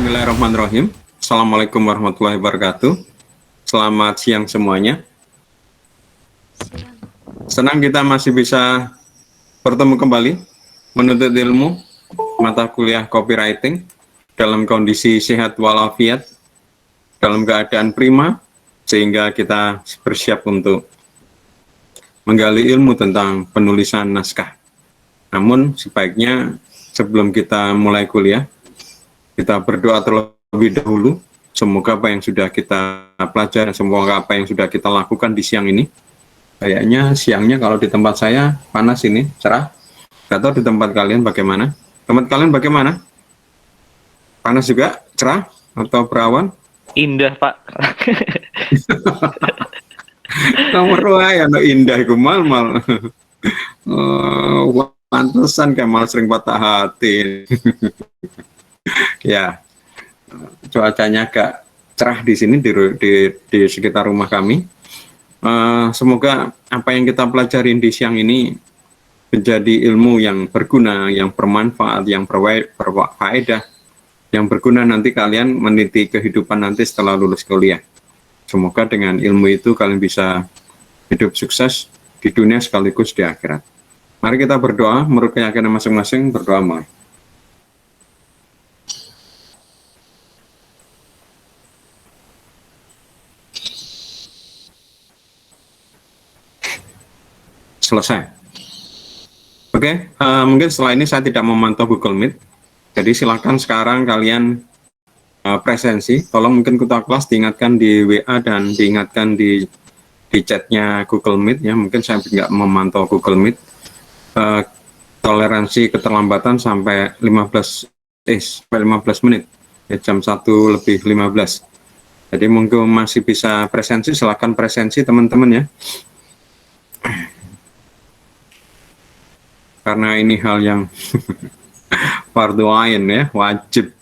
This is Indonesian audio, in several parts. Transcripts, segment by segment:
Bismillahirrahmanirrahim. Assalamualaikum warahmatullahi wabarakatuh. Selamat siang semuanya. Senang kita masih bisa bertemu kembali menuntut ilmu mata kuliah copywriting dalam kondisi sehat walafiat, dalam keadaan prima, sehingga kita bersiap untuk menggali ilmu tentang penulisan naskah. Namun sebaiknya sebelum kita mulai kuliah, kita berdoa terlebih dahulu. Semoga apa yang sudah kita pelajari, semoga apa yang sudah kita lakukan di siang ini. Kayaknya siangnya kalau di tempat saya panas ini, cerah. Gak tahu di tempat kalian bagaimana? Tempat kalian bagaimana? Panas juga, cerah, atau berawan? Indah, Pak. Nomor ya, no indah itu mal. Pantesan Kemal sering patah hati. Ya, cuacanya agak cerah di sini di sekitar rumah kami. Semoga apa yang kita pelajari di siang ini menjadi ilmu yang berguna, yang bermanfaat, yang berfaedah, yang berguna nanti kalian meniti kehidupan nanti setelah lulus kuliah. Semoga dengan ilmu itu kalian bisa hidup sukses di dunia sekaligus di akhirat. Mari kita berdoa, menurut keyakinan masing-masing, berdoa mulai. Selesai. Oke, mungkin setelah ini saya tidak memantau Google Meet, jadi silakan sekarang kalian presensi. Tolong mungkin ketua kelas diingatkan di WA dan diingatkan di chatnya Google Meet ya. Mungkin saya tidak memantau Google Meet. Toleransi keterlambatan sampai 15 menit ya, jam 1:15. Jadi mungkin masih bisa presensi, silakan presensi teman-teman ya. Karena ini hal yang fardu ain ya, wajib.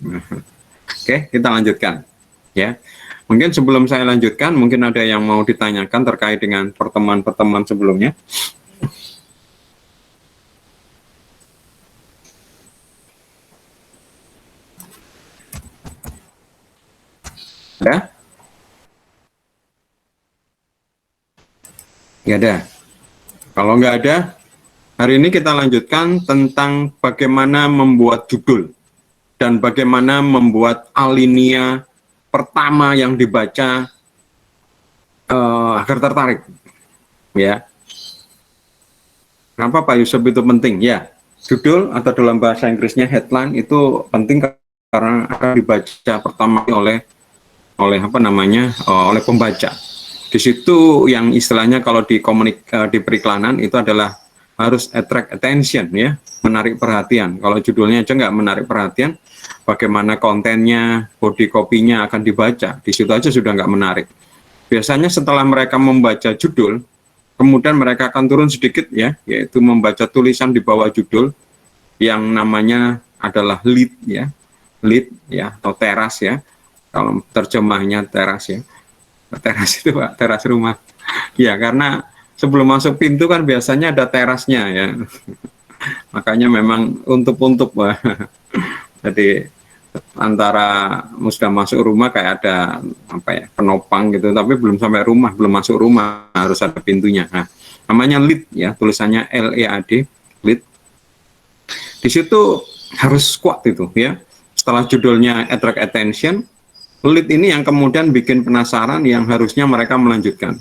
Oke, kita lanjutkan ya. Mungkin sebelum saya lanjutkan, mungkin ada yang mau ditanyakan terkait dengan pertemuan-pertemuan sebelumnya. Ada? Ya ada. Kalau nggak ada, hari ini kita lanjutkan tentang bagaimana membuat judul dan bagaimana membuat alinea pertama yang dibaca agar tertarik. Ya. Kenapa Pak Yusuf itu penting? Ya, judul atau dalam bahasa Inggrisnya headline itu penting karena akan dibaca pertama oleh oleh pembaca. Di situ yang istilahnya kalau di periklanan itu adalah harus attract attention ya, menarik perhatian. Kalau judulnya aja nggak menarik perhatian, bagaimana kontennya, body copy-nya akan dibaca, di situ aja sudah nggak menarik. Biasanya setelah mereka membaca judul, kemudian mereka akan turun sedikit ya, yaitu membaca tulisan di bawah judul yang namanya adalah lead ya, atau teras ya. Kalau terjemahnya teras ya. Teras itu Pak, teras rumah. Ya, karena sebelum masuk pintu kan biasanya ada terasnya ya. Makanya memang untuk Pak. Jadi antara sudah masuk rumah kayak ada penopang gitu, tapi belum sampai rumah, belum masuk rumah, harus ada pintunya. Nah, namanya lead ya, tulisannya LEAD, lead. Di situ harus kuat itu ya. Setelah judulnya attract attention, lead ini yang kemudian bikin penasaran, yang harusnya mereka melanjutkan.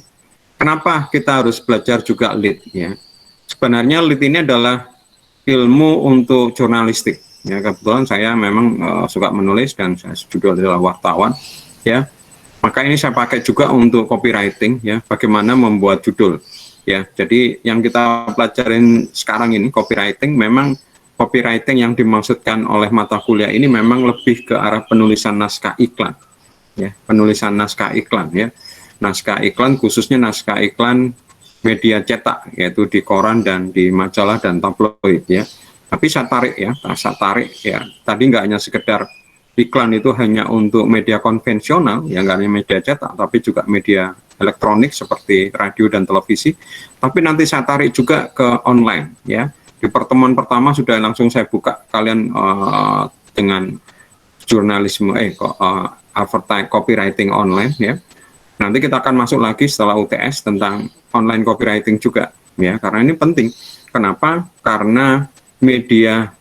Kenapa kita harus belajar juga lead ya? Sebenarnya lead ini adalah ilmu untuk jurnalistik. Ya, kebetulan saya memang suka menulis dan saya juga adalah wartawan ya. Maka ini saya pakai juga untuk copywriting ya, bagaimana membuat judul ya. Jadi yang kita pelajarin sekarang ini copywriting, memang copywriting yang dimaksudkan oleh mata kuliah ini memang lebih ke arah penulisan naskah iklan. Ya, penulisan naskah iklan ya, naskah iklan, khususnya naskah iklan media cetak, yaitu di koran dan di majalah dan tabloid ya. Tapi saya tarik ya, tadi nggak hanya sekedar iklan itu hanya untuk media konvensional ya, nggak hanya media cetak, tapi juga media elektronik seperti radio dan televisi. Tapi nanti saya tarik juga ke online ya. Di pertemuan pertama sudah langsung saya buka kalian dengan jurnalisme copywriting online ya. Nanti kita akan masuk lagi setelah UTS tentang online copywriting juga ya, karena ini penting. Kenapa? Karena media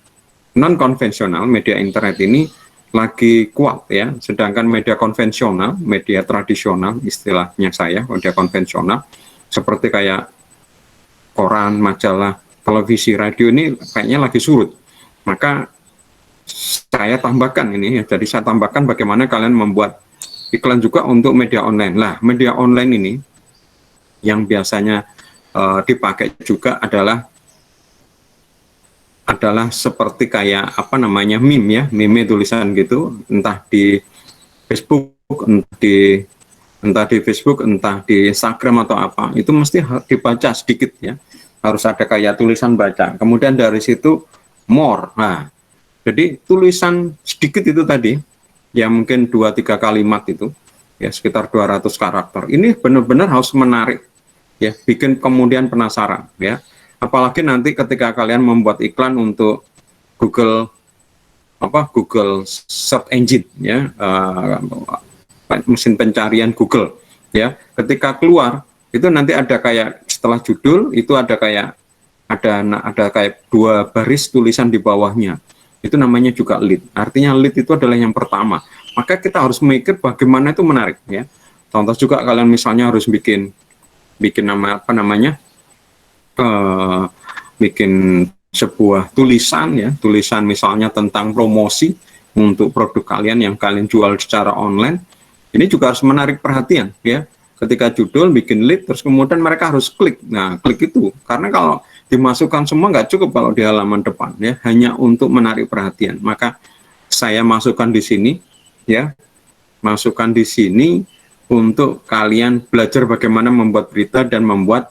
non konvensional, media internet ini lagi kuat ya, sedangkan media konvensional, media tradisional istilahnya saya, media konvensional seperti kayak koran, majalah, televisi, radio ini kayaknya lagi surut. Maka saya tambahkan ini ya, jadi saya tambahkan bagaimana kalian membuat iklan juga untuk media online. Lah, media online ini yang biasanya dipakai juga adalah seperti kayak apa namanya, meme ya, meme tulisan gitu, entah di Facebook, entah di Facebook, entah di Instagram atau apa, itu mesti dibaca sedikit ya, harus ada kayak tulisan baca. Kemudian dari situ more. Nah, jadi tulisan sedikit itu tadi, ya mungkin 2-3 kalimat itu, ya sekitar 200 karakter. Ini benar-benar harus menarik, ya, bikin kemudian penasaran, ya. Apalagi nanti ketika kalian membuat iklan untuk Google search engine ya, mesin pencarian Google ya. Ketika keluar itu nanti ada kayak setelah judul itu ada kayak kayak 2 baris tulisan di bawahnya. Itu namanya juga lead. Artinya lead itu adalah yang pertama. Maka kita harus mikir bagaimana itu menarik ya. Contoh juga kalian misalnya harus bikin nama apa namanya? Bikin sebuah tulisan ya, tulisan misalnya tentang promosi untuk produk kalian yang kalian jual secara online. Ini juga harus menarik perhatian ya. Ketika judul bikin lead, terus kemudian mereka harus klik. Nah, klik itu karena kalau dimasukkan semua nggak cukup kalau di halaman depan ya, hanya untuk menarik perhatian. Maka saya masukkan di sini ya, masukkan di sini untuk kalian belajar bagaimana membuat berita dan membuat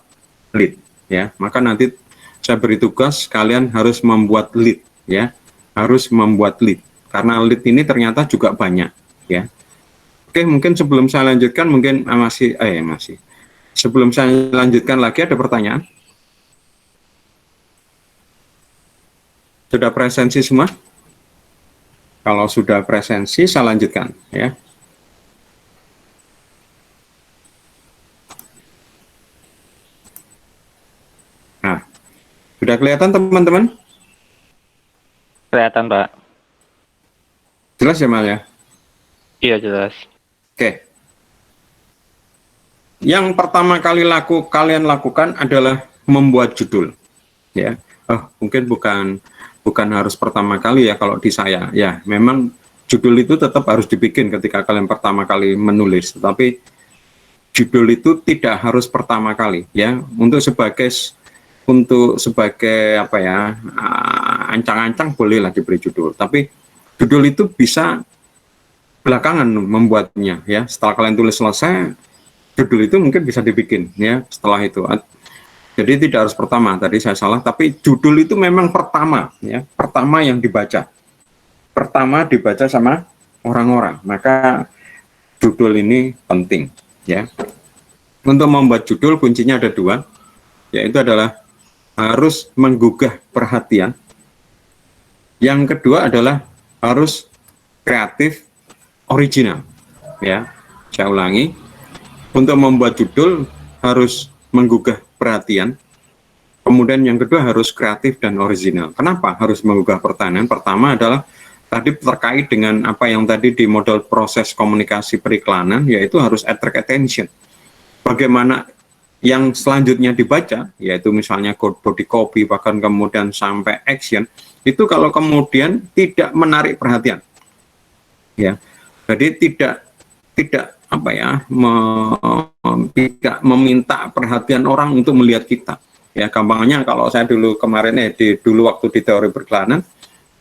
lead ya. Maka nanti saya beri tugas kalian harus membuat lead ya, harus membuat lead karena lead ini ternyata juga banyak ya. Oke, mungkin sebelum saya lanjutkan mungkin masih sebelum saya lanjutkan lagi ada pertanyaan. Sudah presensi semua? Kalau sudah presensi saya lanjutkan ya. Nah, sudah kelihatan teman-teman? Kelihatan, Pak. Jelas ya, Mal ya? Iya, jelas. Oke. Yang pertama kali kalian lakukan adalah membuat judul. Ya. Mungkin bukan harus pertama kali ya kalau di saya. Ya, memang judul itu tetap harus dibikin ketika kalian pertama kali menulis, tetapi judul itu tidak harus pertama kali ya. Untuk sebagai apa ya, ancang-ancang bolehlah diberi judul, tapi judul itu bisa belakangan membuatnya ya. Setelah kalian tulis selesai, judul itu mungkin bisa dibikin ya setelah itu. Jadi tidak harus pertama, tadi saya salah, tapi judul itu memang pertama ya, pertama yang dibaca. Pertama dibaca sama orang-orang. Maka judul ini penting ya. Untuk membuat judul kuncinya ada 2, yaitu adalah harus menggugah perhatian. Yang kedua adalah harus kreatif, original ya. Saya ulangi, untuk membuat judul harus menggugah perhatian, kemudian yang kedua harus kreatif dan original. Kenapa harus menggugah perhatian? Pertama adalah tadi terkait dengan apa yang tadi di model proses komunikasi periklanan, yaitu harus attract attention. Bagaimana yang selanjutnya dibaca, yaitu misalnya body copy, bahkan kemudian sampai action, itu kalau kemudian tidak menarik perhatian ya. Jadi tidak apa ya, tidak meminta perhatian orang untuk melihat kita ya. Gampangnya kalau saya dulu kemarin dulu waktu di teori periklanan,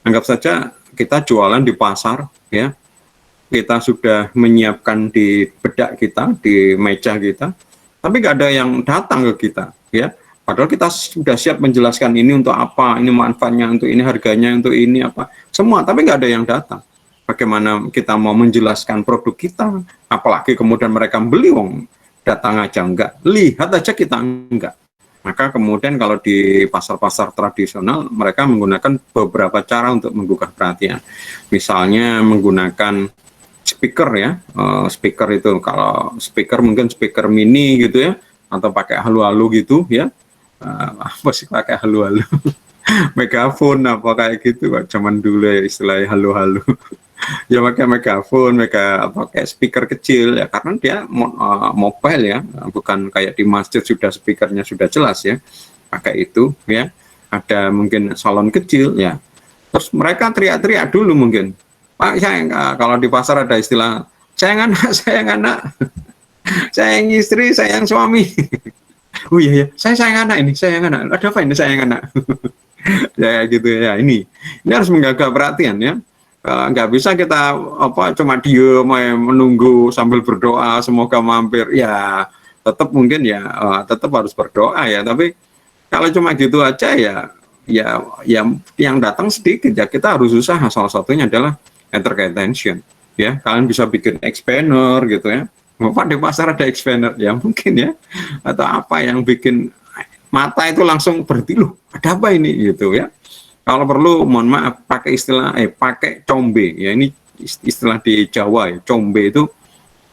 anggap saja kita jualan di pasar ya, kita sudah menyiapkan di bedak kita, di meja kita, tapi nggak ada yang datang ke kita ya, padahal kita sudah siap menjelaskan ini untuk apa, ini manfaatnya untuk ini, harganya untuk ini apa semua, tapi nggak ada yang datang. Bagaimana kita mau menjelaskan produk kita, apalagi kemudian mereka beli, wong datang aja enggak, lihat aja kita enggak. Maka kemudian kalau di pasar-pasar tradisional mereka menggunakan beberapa cara untuk menggugah perhatian. Misalnya menggunakan speaker ya, speaker itu kalau speaker mungkin speaker mini gitu ya, atau pakai halu-halu gitu ya. Apa sih pakai halu-halu? Megafon apa kayak gitu, zaman dulu ya istilahnya halu-halu. Ya pakai megafon, pakai speaker kecil ya, karena dia mobile ya, bukan kayak di masjid sudah speakernya sudah jelas ya, pakai itu ya. Ada mungkin salon kecil ya, terus mereka teriak-teriak dulu mungkin, Pak saya kalau di pasar ada istilah sayang anak sayang anak, sayang istri sayang suami. Oh iya ya, saya sayang anak ini, sayang anak, ada apa ini sayang anak. Ya gitu ya, ini harus menggagah perhatian ya. Nggak bisa kita apa cuma diem menunggu sambil berdoa semoga mampir ya, tetap mungkin ya tetap harus berdoa ya, tapi kalau cuma gitu aja ya yang datang sedikit ya, kita harus usaha. Salah satunya adalah attract attention ya. Kalian bisa bikin expander gitu ya, Bapak di pasar ada expander ya mungkin ya, atau apa yang bikin mata itu langsung berhenti, loh ada apa ini gitu ya. Kalau perlu mohon maaf pakai istilah pakai combe ya, ini istilah di Jawa ya, combe itu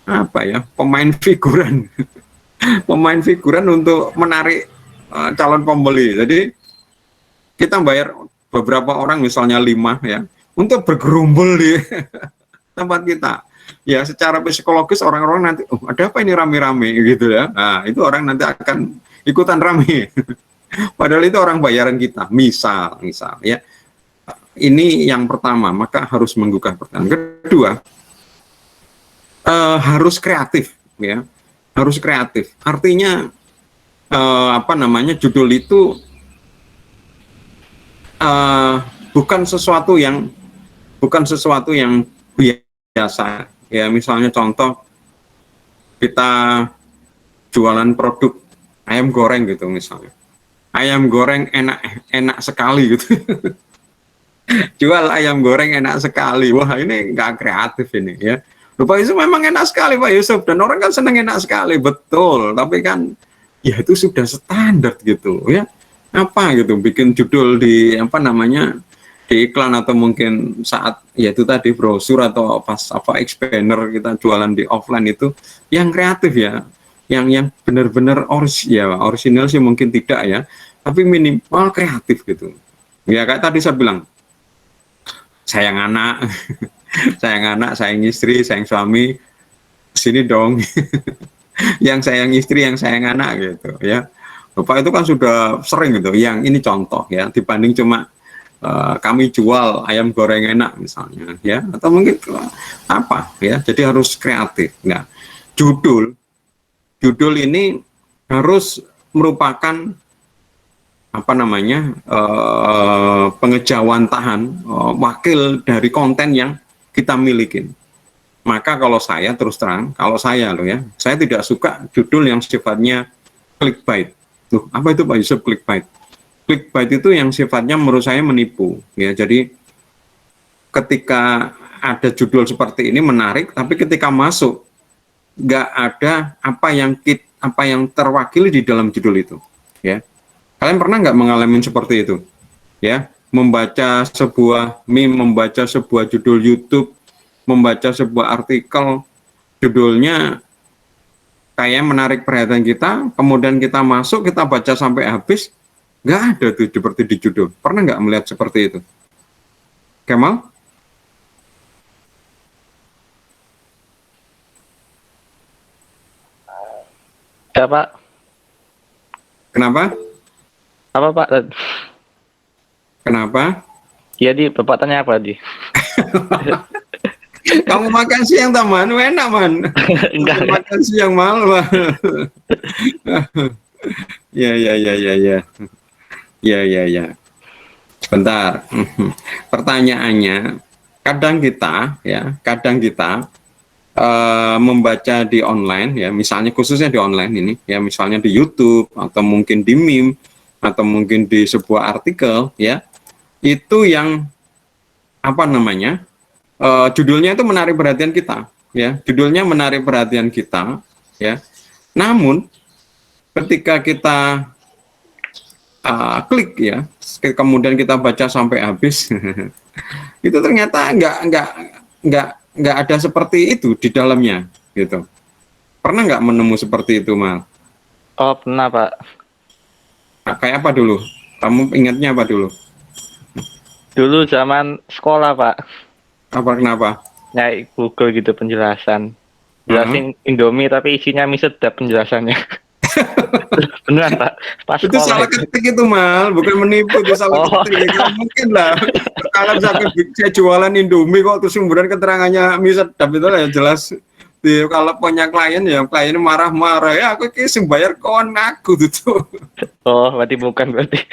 apa ya, pemain figuran. Pemain figuran untuk menarik calon pembeli. Jadi kita bayar beberapa orang misalnya 5 ya untuk bergerumbul di tempat kita ya, secara psikologis orang-orang nanti ada apa ini rame-rame gitu ya, nah itu orang nanti akan ikutan rame. Padahal itu orang bayaran kita, misal ya. Ini yang pertama, maka harus menggugah pertanyaan. Kedua, harus kreatif ya, harus kreatif. Artinya apa namanya, judul itu bukan sesuatu yang biasa ya. Misalnya contoh kita jualan produk ayam goreng gitu misalnya, ayam goreng enak sekali gitu. Jual ayam goreng enak sekali, wah ini nggak kreatif ini ya. Pak Yusuf memang enak sekali Pak Yusuf, dan orang kan seneng enak sekali, betul, tapi kan ya itu sudah standar gitu ya. Apa gitu bikin judul di apa namanya, di iklan atau mungkin saat ya itu tadi brosur atau pas apa expander kita jualan di offline itu yang kreatif ya, yang benar-benar orisinal sih mungkin tidak ya, tapi minimal kreatif gitu ya. Kayak tadi saya bilang, sayang anak, sayang istri, sayang suami, sini dong. Yang sayang istri, yang sayang anak gitu ya. Bapak itu kan sudah sering gitu. Yang ini contoh ya, dibanding cuma kami jual ayam goreng enak misalnya ya, atau mungkin apa ya. Jadi harus kreatif. Nah, judul ini harus merupakan apa namanya, pengejawantahan wakil dari konten yang kita miliki. Maka kalau saya terus terang, kalau saya loh ya, saya tidak suka judul yang sifatnya clickbait. Loh, apa itu Pak Yusuf clickbait? Clickbait itu yang sifatnya menurut saya menipu ya. Jadi ketika ada judul seperti ini menarik, tapi ketika masuk nggak ada apa yang terwakili di dalam judul itu ya. Kalian pernah nggak mengalami seperti itu? Ya, membaca sebuah meme, membaca sebuah judul YouTube, membaca sebuah artikel, judulnya kayak menarik perhatian kita, kemudian kita masuk, kita baca sampai habis, nggak ada tuh seperti di judul. Pernah nggak melihat seperti itu? Kemal? Ya Pak, Kenapa? apa Pak? Kenapa? Iya di Bapak tanya apa di? Kamu makan siang teman, enak man. Enggak. Makan siang malam. Ya. Sebentar. Pertanyaannya, kadang kita membaca di online ya, misalnya khususnya di online ini ya, misalnya di YouTube atau mungkin di meme atau mungkin di sebuah artikel ya, itu yang apa namanya, judulnya itu menarik perhatian kita ya, judulnya menarik perhatian kita ya. Namun ketika kita klik ya, kemudian kita baca sampai habis, itu ternyata nggak ada seperti itu di dalamnya, gitu. Pernah nggak menemu seperti itu, Mal? Oh, pernah, Pak. Nah, kayak apa dulu? Kamu ingatnya apa dulu? Dulu zaman sekolah, Pak. Kenapa? Nyari Google gitu penjelasan. Heeh. Jelasin Indomie tapi isinya mie sedap penjelasannya. Beneran, Pak. Pas Itu sekolah salah itu. ketik itu, Mal, bukan menipu, itu salah Oh, ketik. Nggak mungkin lah. Kalau saya jualan Indomie kok terus kemudian keterangannya mie sedap itu lah ya jelas. Kalau punya klien ya klien marah-marah ya aku sing bayar kawan aku tuh. oh, berarti bukan berarti.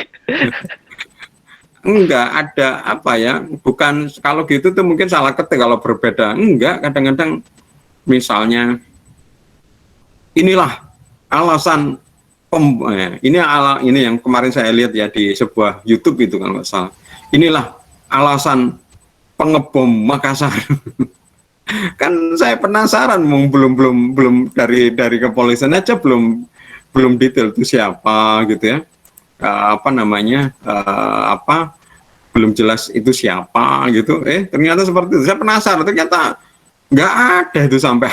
Enggak ada apa ya, bukan kalau gitu tuh mungkin salah ketik kalau berbeda. Enggak, kadang-kadang misalnya inilah alasan ini yang kemarin saya lihat ya di sebuah YouTube itu kalau nggak salah. Inilah alasan pengebom Makassar. Kan saya penasaran, belum dari kepolisian aja belum detail itu siapa gitu ya. Apa namanya? Apa belum jelas itu siapa gitu. Ternyata seperti itu. Saya penasaran, ternyata nggak ada itu sampai.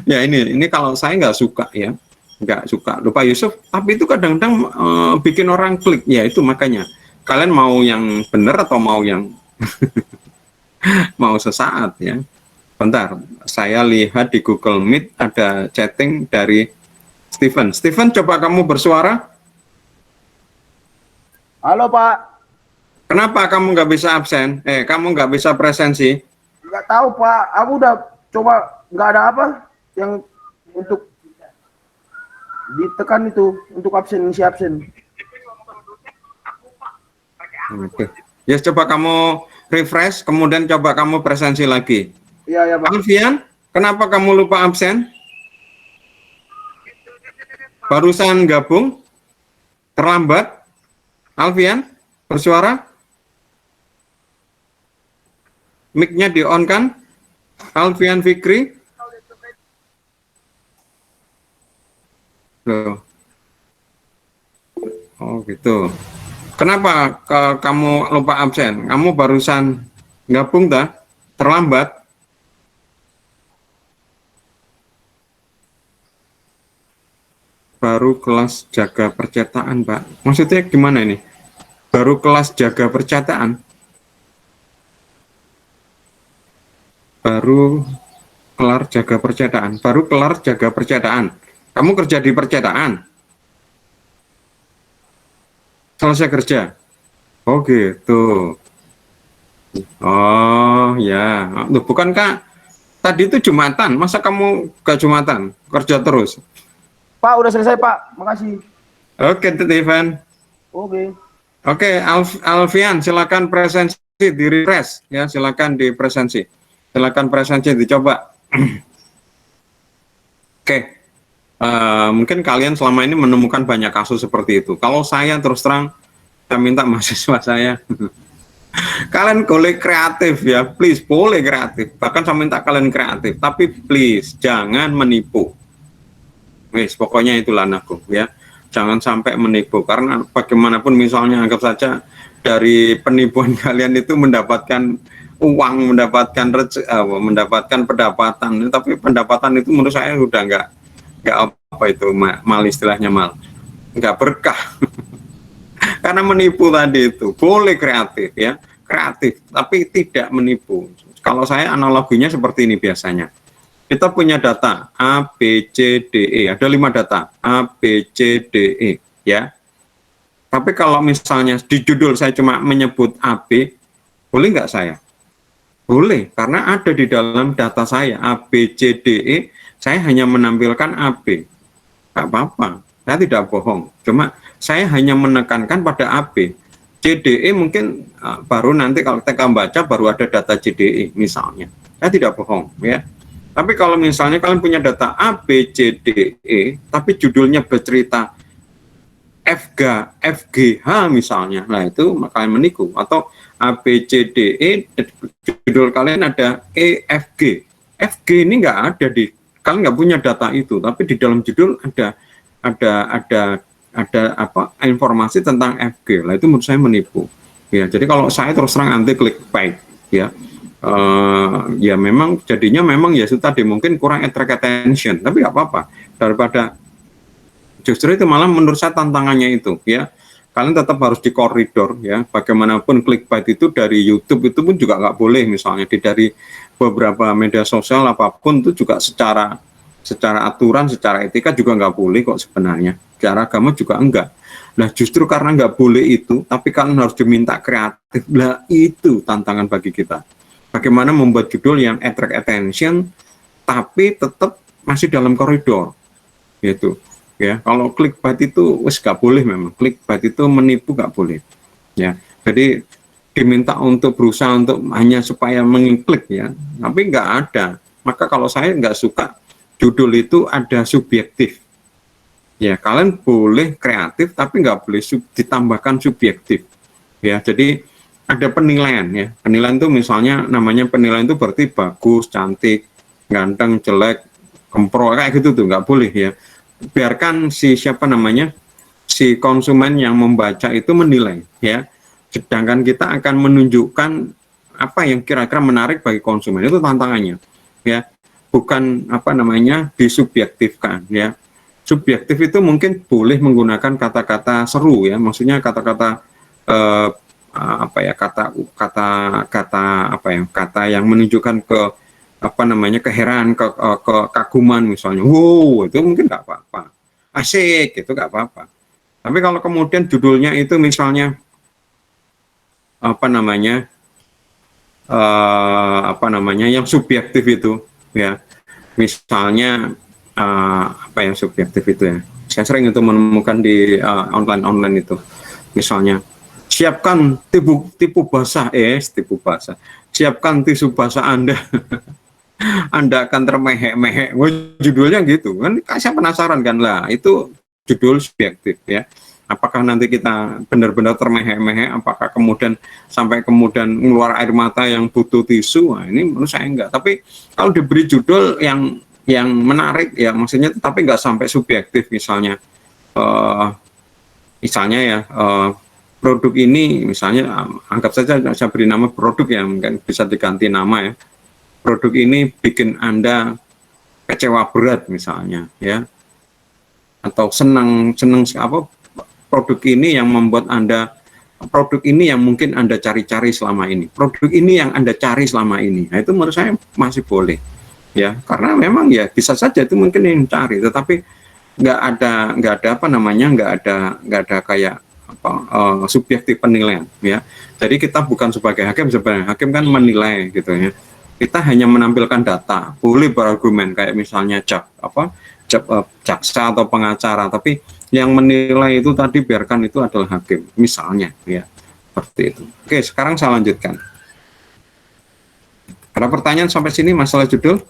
Ya ini kalau saya nggak suka ya, nggak suka lupa Yusuf, tapi itu kadang-kadang bikin orang klik, ya itu makanya kalian mau yang benar atau mau yang mau sesaat ya. Bentar, saya lihat di Google Meet ada chatting dari Steven. Steven, coba kamu bersuara. Halo Pak, Kenapa kamu nggak bisa absen? Kamu nggak bisa presensi? nggak tahu Pak, aku udah coba nggak ada apa yang untuk ditekan itu untuk absen, isi absen. Oke. Ya, coba kamu refresh, kemudian coba kamu presensi lagi. Iya ya Pak. Alfian, kenapa kamu lupa absen? Barusan gabung? Terlambat? Alfian, bersuara? Mic-nya di-on kan? Alfian Fikri? Loh. Oh gitu. Kenapa kamu lupa absen? Kamu barusan gabung tak? Terlambat? Baru kelas jaga percetakan, Pak. Maksudnya gimana ini? Baru kelas jaga percetakan? Baru kelar jaga percetakan? Baru kelar jaga percetakan? Kamu kerja di percetakan? Selesai kerja? Oh gitu. Oh ya. Loh, bukankah tadi itu Jumatan? Masa kamu ke Jumatan? Kerja terus? Pak udah selesai Pak, makasih. Oke, Steven. Oke. Oke, Alfian, silakan presensi di refresh ya, silakan di presensi. Silakan presensi dicoba. Oke. Mungkin kalian selama ini menemukan banyak kasus seperti itu. Kalau saya terus terang, saya minta mahasiswa saya, kalian boleh kreatif ya, please, boleh kreatif. Bahkan saya minta kalian kreatif, tapi please jangan menipu. Wis, pokoknya itulah anakku ya. Jangan sampai menipu, karena bagaimanapun misalnya anggap saja dari penipuan kalian itu mendapatkan uang, mendapatkan pendapatan, tapi pendapatan itu menurut saya udah nggak apa itu mal istilahnya nggak berkah. Karena menipu tadi itu boleh kreatif ya, kreatif tapi tidak menipu. Kalau saya analoginya seperti ini biasanya. Kita punya data A, B, C, D, E. Ada 5 data A, B, C, D, E ya. Tapi kalau misalnya di judul saya cuma menyebut A, B, boleh nggak saya? Boleh, karena ada di dalam data saya A, B, C, D, E. Saya hanya menampilkan A, B. Nggak apa-apa, saya tidak bohong. Cuma saya hanya menekankan pada A, B. C, D, E mungkin baru nanti kalau kita baca baru ada data C, D, E misalnya. Saya tidak bohong ya. Tapi kalau misalnya kalian punya data A, B, C, D, E, tapi judulnya bercerita FGH misalnya, nah itu kalian menipu. Atau A, B, C, D, E, judul kalian ada E, F, G. FG ini nggak ada kalian nggak punya data itu, tapi di dalam judul ada apa informasi tentang FG. Lah itu menurut saya menipu. Ya, jadi kalau saya terus terang anti clickbait, ya. Ya memang jadinya memang ya tadi mungkin kurang attract attention, tapi nggak apa-apa, daripada justru itu malah menurut saya tantangannya itu, ya. Kalian tetap harus di koridor, ya. Bagaimanapun clickbait itu dari YouTube itu pun juga nggak boleh, misalnya dari beberapa media sosial apapun itu juga secara aturan, secara etika juga nggak boleh kok sebenarnya. Secara agama juga enggak. Nah justru karena nggak boleh itu, tapi kalian harus diminta kreatif. Lah itu tantangan bagi kita. Bagaimana membuat judul yang attract attention, tapi tetap masih dalam koridor, gitu. Ya, kalau clickbait itu wes nggak boleh, memang clickbait itu menipu nggak boleh, ya. Jadi diminta untuk berusaha untuk hanya supaya mengklik, ya, tapi nggak ada. Maka kalau saya nggak suka judul itu ada subjektif, ya. Kalian boleh kreatif tapi nggak boleh ditambahkan subjektif, ya. Jadi ada penilaian, ya. Penilaian itu misalnya namanya penilaian itu berarti bagus, cantik, ganteng, jelek, kempro, kayak gitu tuh nggak boleh, ya. Biarkan si konsumen yang membaca itu menilai, ya. Sedangkan kita akan menunjukkan apa yang kira-kira menarik bagi konsumen, itu tantangannya, ya. Bukan disubjektifkan, ya. Subjektif itu mungkin boleh menggunakan kata-kata seru, ya. Maksudnya kata-kata kata yang menunjukkan keheranan, kekaguman misalnya, wow, itu mungkin nggak apa-apa, asik, itu nggak apa-apa. Tapi kalau kemudian judulnya itu misalnya yang subjektif itu, ya, misalnya yang subjektif itu, ya, saya sering itu menemukan di online itu, misalnya siapkan tipu basah, siapkan tisu basah Anda. Anda akan termehek-mehek, judulnya gitu kan. Saya penasaran kan, lah itu judul subjektif, ya. Apakah nanti kita benar-benar termehek-mehek, apakah kemudian sampai kemudian keluar air mata yang butuh tisu? Nah, ini menurut saya enggak. Tapi kalau diberi judul yang menarik, ya, maksudnya tapi nggak sampai subjektif, misalnya produk ini, misalnya anggap saja saya beri nama produk, yang mungkin bisa diganti nama, ya. Produk ini bikin Anda kecewa berat misalnya, ya, atau senang produk ini yang membuat Anda, produk ini yang mungkin Anda cari-cari selama ini, produk ini yang Anda cari selama ini. Nah, itu menurut saya masih boleh, ya, karena memang ya bisa saja itu mungkin yang cari, tetapi nggak ada kayak subjektif penilaian, ya. Jadi kita bukan sebagai hakim, sebenarnya hakim kan menilai, gitu, ya. Kita hanya menampilkan data, boleh berargumen kayak misalnya jaksa atau pengacara, tapi yang menilai itu tadi biarkan itu adalah hakim, misalnya, ya, seperti itu. Oke, sekarang saya lanjutkan. Ada pertanyaan sampai sini masalah judul?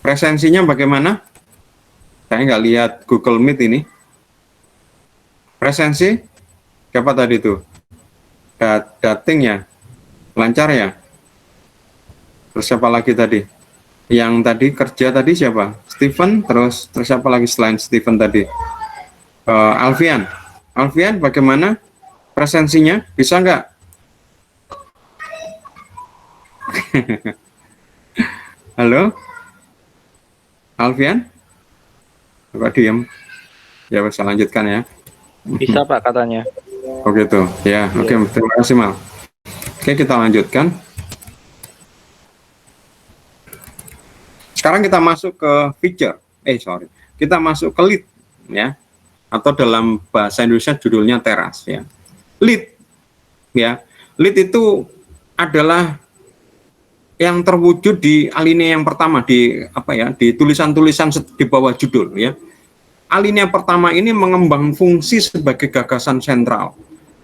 Presensinya bagaimana? Saya nggak lihat Google Meet ini. Presensi? Siapa tadi itu? Dating, ya? Lancar, ya? Terus siapa lagi tadi? Yang tadi kerja tadi siapa? Steven, terus siapa lagi selain Steven tadi? Alfian. Alfian, bagaimana presensinya? Bisa nggak? Halo? Alfian? Kok diam? Ya, bisa lanjutkan, ya. Bisa Pak katanya. Oh gitu, ya. Oke, terima kasih, Mal. Oke, kita lanjutkan. Sekarang kita masuk ke feature. Kita masuk ke lead, ya. Atau dalam bahasa Indonesia judulnya teras, ya. Lead, ya. Lead itu adalah yang terwujud di alinea yang pertama, di tulisan-tulisan di bawah judul, ya. Alinea pertama ini mengembang fungsi sebagai gagasan sentral.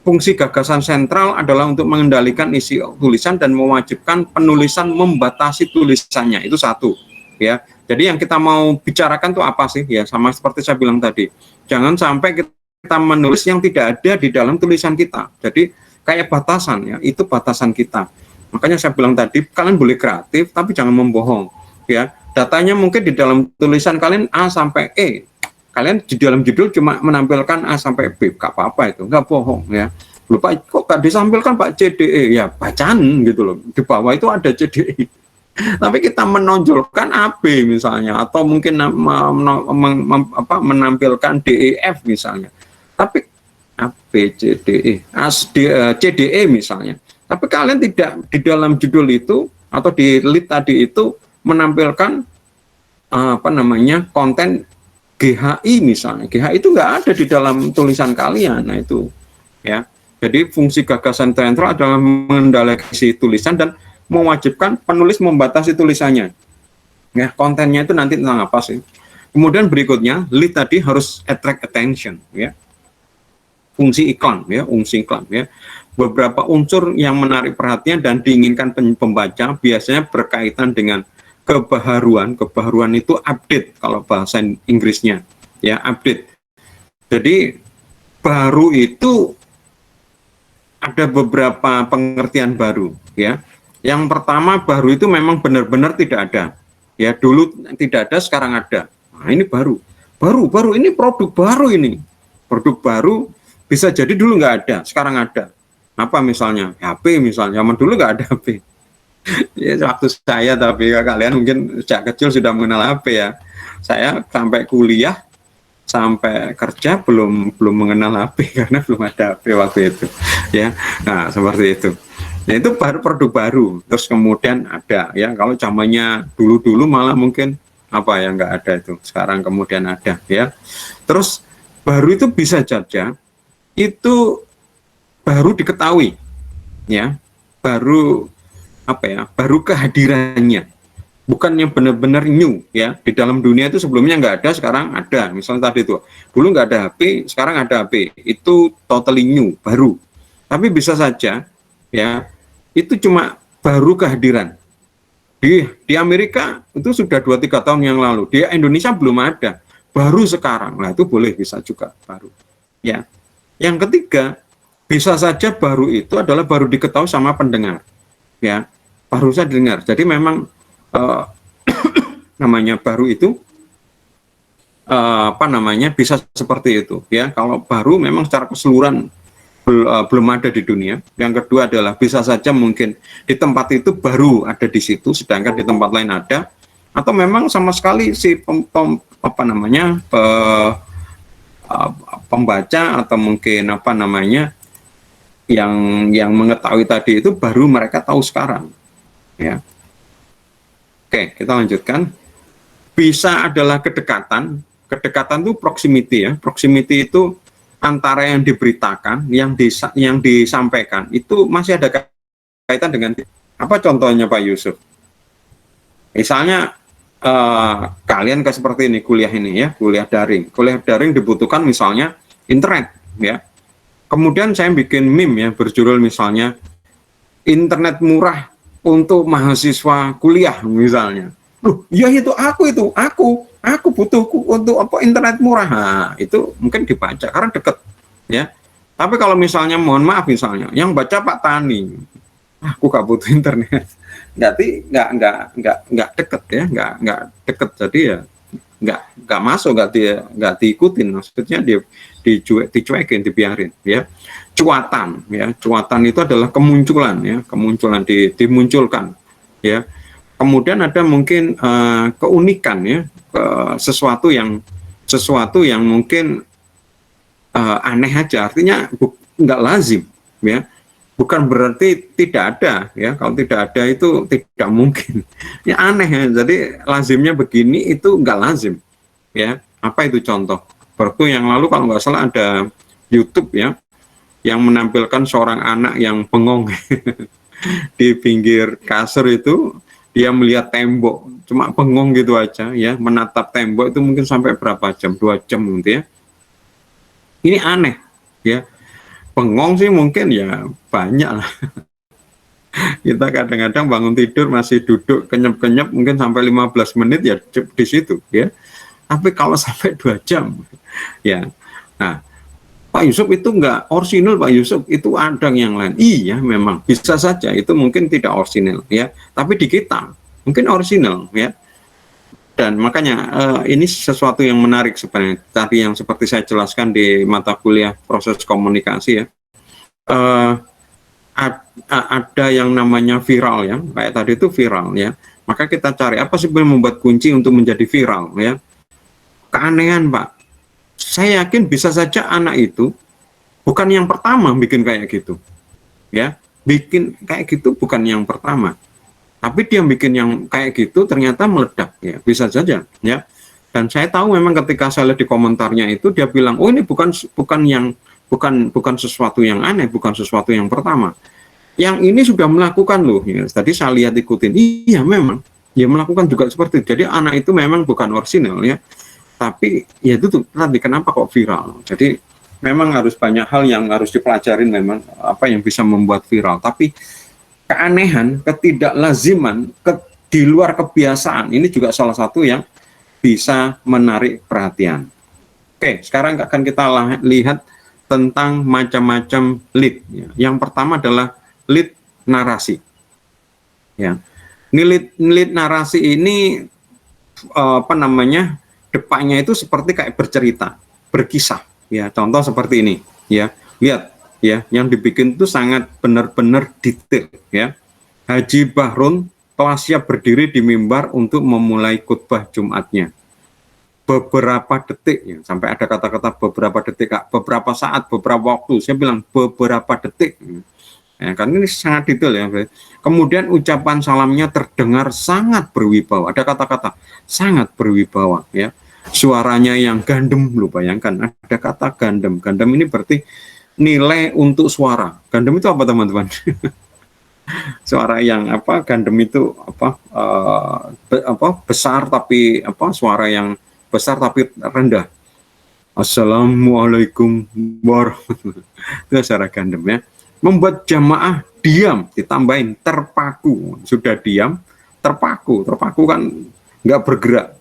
Fungsi gagasan sentral adalah untuk mengendalikan isi tulisan dan mewajibkan penulisan membatasi tulisannya. Itu satu, ya. Jadi yang kita mau bicarakan itu apa sih, ya, sama seperti saya bilang tadi, jangan sampai kita menulis yang tidak ada di dalam tulisan kita. Jadi kayak batasan, ya, itu batasan kita. Makanya saya bilang tadi, kalian boleh kreatif tapi jangan membohong, ya. Datanya mungkin di dalam tulisan kalian A sampai E, kalian di dalam judul cuma menampilkan A sampai B, gak apa-apa itu, nggak bohong ya. Lupa kok gak disampilkan Pak CDE, ya bacaan gitu loh, di bawah itu ada CDE. Tapi kita menonjolkan AB misalnya, atau mungkin menampilkan DEF misalnya. Tapi AB, CDE, CDE misalnya. Tapi kalian tidak di dalam judul itu atau di lead tadi itu menampilkan konten GHI misalnya. GHI itu nggak ada di dalam tulisan kalian. Nah itu ya. Jadi fungsi gagasan sentral adalah mengendalikan isi tulisan dan mewajibkan penulis membatasi tulisannya. Ya, kontennya itu nanti tentang apa sih? Kemudian berikutnya, lead tadi harus attract attention, ya. Fungsi iklan, ya, fungsi iklan, ya. Beberapa unsur yang menarik perhatian dan diinginkan pembaca biasanya berkaitan dengan kebaharuan. Kebaharuan itu update kalau bahasa Inggrisnya, ya, update. Jadi baru itu ada beberapa pengertian baru, ya. Yang pertama, baru itu memang benar-benar tidak ada. Ya, dulu tidak ada, sekarang ada. Nah, ini baru. Baru ini produk baru ini. Produk baru bisa jadi dulu nggak ada, sekarang ada. Apa misalnya? HP misalnya. Zaman dulu nggak ada HP. Ya, waktu saya, tapi ya, kalian mungkin sejak kecil sudah mengenal HP ya. Saya sampai kuliah, sampai kerja belum mengenal HP karena belum ada HP waktu itu. Ya, nah seperti itu. Nah itu baru produk baru. Terus kemudian ada ya, kalau zamannya dulu malah mungkin apa yang nggak ada itu. Sekarang kemudian ada ya. Terus baru itu bisa saja itu baru diketahui ya, baru apa ya, baru kehadirannya, bukannya benar-benar new ya. Di dalam dunia itu sebelumnya nggak ada, sekarang ada. Misalnya tadi itu dulu nggak ada HP, sekarang ada HP, itu totally new, baru. Tapi bisa saja ya, itu cuma baru kehadiran. Di Amerika itu sudah 2-3 tahun yang lalu, di Indonesia belum ada, baru sekarang. Nah itu boleh, bisa juga baru ya. Yang ketiga, bisa saja baru itu adalah baru diketahui sama pendengar ya, baru saja dengar. Jadi memang namanya baru itu bisa seperti itu ya. Kalau baru memang secara keseluruhan belum ada di dunia. Yang kedua adalah bisa saja mungkin di tempat itu baru ada di situ, sedangkan di tempat lain ada, atau memang sama sekali si pembaca atau mungkin yang mengetahui tadi itu baru mereka tahu sekarang ya. Oke, kita lanjutkan. Bisa adalah kedekatan itu proximity ya. Proximity itu antara yang diberitakan, yang disampaikan itu masih ada kaitan dengan apa. Contohnya Pak Yusuf, misalnya kalian seperti ini, kuliah ini ya, kuliah daring dibutuhkan misalnya internet ya. Kemudian saya bikin meme ya, berjudul misalnya internet murah untuk mahasiswa kuliah misalnya. Ya itu aku butuh untuk apa, internet murah. Nah, itu mungkin dibaca karena deket ya. Tapi kalau misalnya mohon maaf misalnya yang baca Pak Tani, aku gak butuh internet. Nggak deket ya, nggak deket. Jadi ya nggak masuk, nggak diikutin. Maksudnya dicuekin, dibiarin ya. Cuatan itu adalah kemunculan ya, dimunculkan ya. Kemudian ada mungkin keunikan ya, sesuatu yang mungkin aneh aja, artinya nggak lazim ya. Bukan berarti tidak ada ya, kalau tidak ada itu tidak mungkin ya, aneh ya. Jadi lazimnya begini itu nggak lazim ya. Apa itu contoh? Waktu yang lalu kalau nggak salah ada YouTube ya, yang menampilkan seorang anak yang bengong di pinggir kasur itu. Dia melihat tembok, cuma bengong gitu aja ya, menatap tembok itu mungkin sampai berapa jam, 2 jam gitu ya. Ini aneh ya. Bengong sih mungkin ya banyak lah. Kita kadang-kadang bangun tidur masih duduk kenyap-kenyap mungkin sampai 15 menit ya di situ ya. Tapi kalau sampai 2 jam ya. Nah, Pak Yusuf itu enggak orisinal, Pak Yusuf itu ada yang lain. Iya, memang bisa saja itu mungkin tidak orisinal ya, tapi di kita mungkin orisinal ya. Dan makanya ini sesuatu yang menarik sebenarnya. Tadi yang seperti saya jelaskan di mata kuliah proses komunikasi ya. Ada yang namanya viral ya, kayak tadi itu viral ya. Maka kita cari apa sih yang membuat kunci untuk menjadi viral ya. Keanehan Pak. Saya yakin bisa saja anak itu bukan yang pertama bikin kayak gitu. Ya, bikin kayak gitu bukan yang pertama. Tapi dia bikin yang kayak gitu ternyata meledak ya, bisa saja ya. Dan saya tahu memang ketika saya lihat di komentarnya itu dia bilang, "Oh, ini bukan sesuatu yang aneh, bukan sesuatu yang pertama. Yang ini sudah melakukan loh." Ya, tadi saya lihat ikutin. Iya, memang dia melakukan juga seperti itu. Jadi anak itu memang bukan orisinal ya. Tapi ya itu tuh tadi kenapa kok viral. Jadi memang harus banyak hal yang harus dipelajarin memang apa yang bisa membuat viral. Tapi keanehan, ketidaklaziman, di luar kebiasaan ini juga salah satu yang bisa menarik perhatian. Oke, sekarang akan kita lihat tentang macam-macam lead. Yang pertama adalah lead narasi. Ya, ini lead narasi ini apa namanya? Depannya itu seperti kayak bercerita, berkisah. Ya, contoh seperti ini. Ya, lihat. Ya, yang dibikin itu sangat benar-benar detail ya. Haji Bahrun telah siap berdiri di mimbar untuk memulai khutbah Jumatnya. Beberapa detik ya, sampai ada kata-kata beberapa detik, beberapa saat, beberapa waktu. Saya bilang beberapa detik. Ya, kan ini sangat detail ya. Kemudian ucapan salamnya terdengar sangat berwibawa. Ada kata-kata sangat berwibawa ya. Suaranya yang gandem, lu bayangkan ada kata gandem. Gandem ini berarti nilai untuk suara. Gandem itu apa teman-teman? Suara yang apa? Gandem itu apa? Besar tapi apa? Suara yang besar tapi rendah. Assalamualaikum warahmatullahi wabarakatuh. Itu suara gandem ya. Membuat jamaah diam, ditambahin terpaku. Sudah diam, terpaku. Terpaku kan nggak bergerak.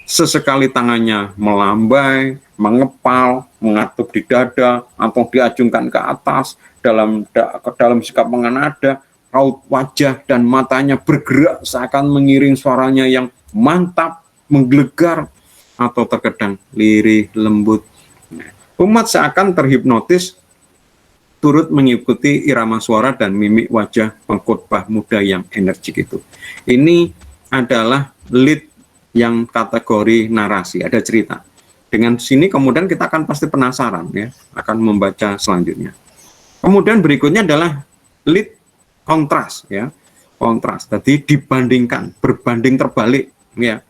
Sesekali tangannya melambai, mengepal, mengatup di dada, atau diacungkan ke atas, dalam sikap menganada, raut wajah dan matanya bergerak seakan mengiring suaranya yang mantap, menggelegar, atau terkadang lirih, lembut. Umat seakan terhipnotis, turut mengikuti irama suara dan mimik wajah pengkhotbah muda yang energik itu. Ini adalah lead yang kategori narasi, ada cerita. Dengan sini kemudian kita akan pasti penasaran ya, akan membaca selanjutnya. Kemudian berikutnya adalah lead kontras ya. Kontras. Jadi dibandingkan, berbanding terbalik ya.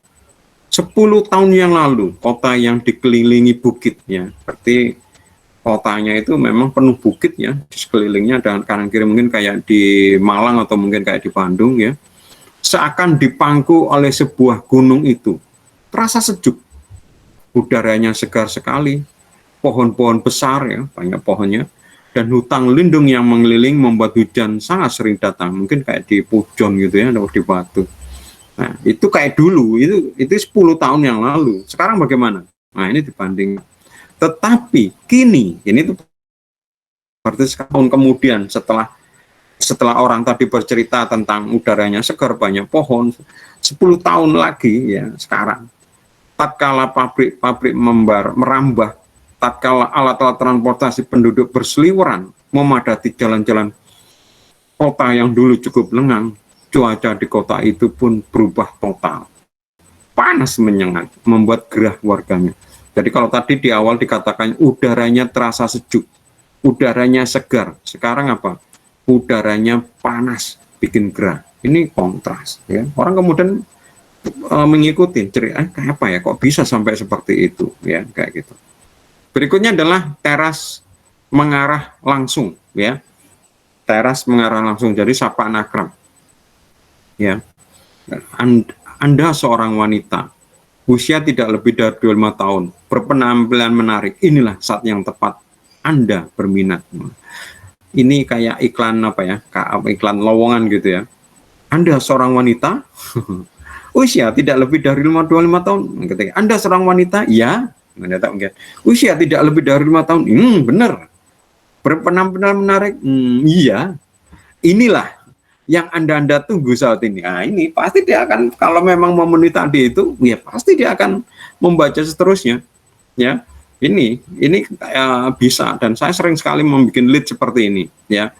10 tahun yang lalu kota yang dikelilingi bukit ya. Berarti kotanya itu memang penuh bukit ya, di sekelilingnya dan kanan kiri mungkin kayak di Malang atau mungkin kayak di Bandung ya. Seakan dipangku oleh sebuah gunung itu. Terasa sejuk. Udaranya segar sekali. Pohon-pohon besar ya, banyak pohonnya. Dan hutan lindung yang mengeliling membuat hujan sangat sering datang. Mungkin kayak di Pujon gitu ya, atau di Batu. Nah, itu kayak dulu, itu 10 tahun yang lalu. Sekarang bagaimana? Nah, ini dibanding. Tetapi kini, ini tuh berarti setahun kemudian setelah orang tadi bercerita tentang udaranya segar, banyak pohon, 10 tahun lagi ya sekarang, tatkala pabrik-pabrik merambah, tatkala alat-alat transportasi penduduk berseliweran memadati jalan-jalan kota yang dulu cukup lengang, cuaca di kota itu pun berubah total. Panas menyengat, membuat gerah warganya. Jadi kalau tadi di awal dikatakan udaranya terasa sejuk, udaranya segar, sekarang apa? Udaranya panas, bikin gerah. Ini kontras. Ya. Orang kemudian mengikuti cerita, kayak apa ya? Kok bisa sampai seperti itu? Ya, kayak gitu. Berikutnya adalah teras mengarah langsung. Ya, teras mengarah langsung. Jadi sapaan akrab. Ya, Anda seorang wanita, usia tidak lebih dari 25 tahun, berpenampilan menarik. Inilah saat yang tepat Anda berminat. Ini kayak iklan apa ya, iklan lowongan gitu ya. Anda seorang wanita, usia tidak lebih dari 25 tahun. Ketika Anda seorang wanita, ya, mungkin. Usia tidak lebih dari 5 tahun, benar. Berpenampilan menarik, iya. Inilah yang Anda tunggu saat ini. Nah, ini pasti dia akan, kalau memang memenuhi tadi itu, ya pasti dia akan membaca seterusnya. Ya, ini bisa, dan saya sering sekali membuat lead seperti ini, ya,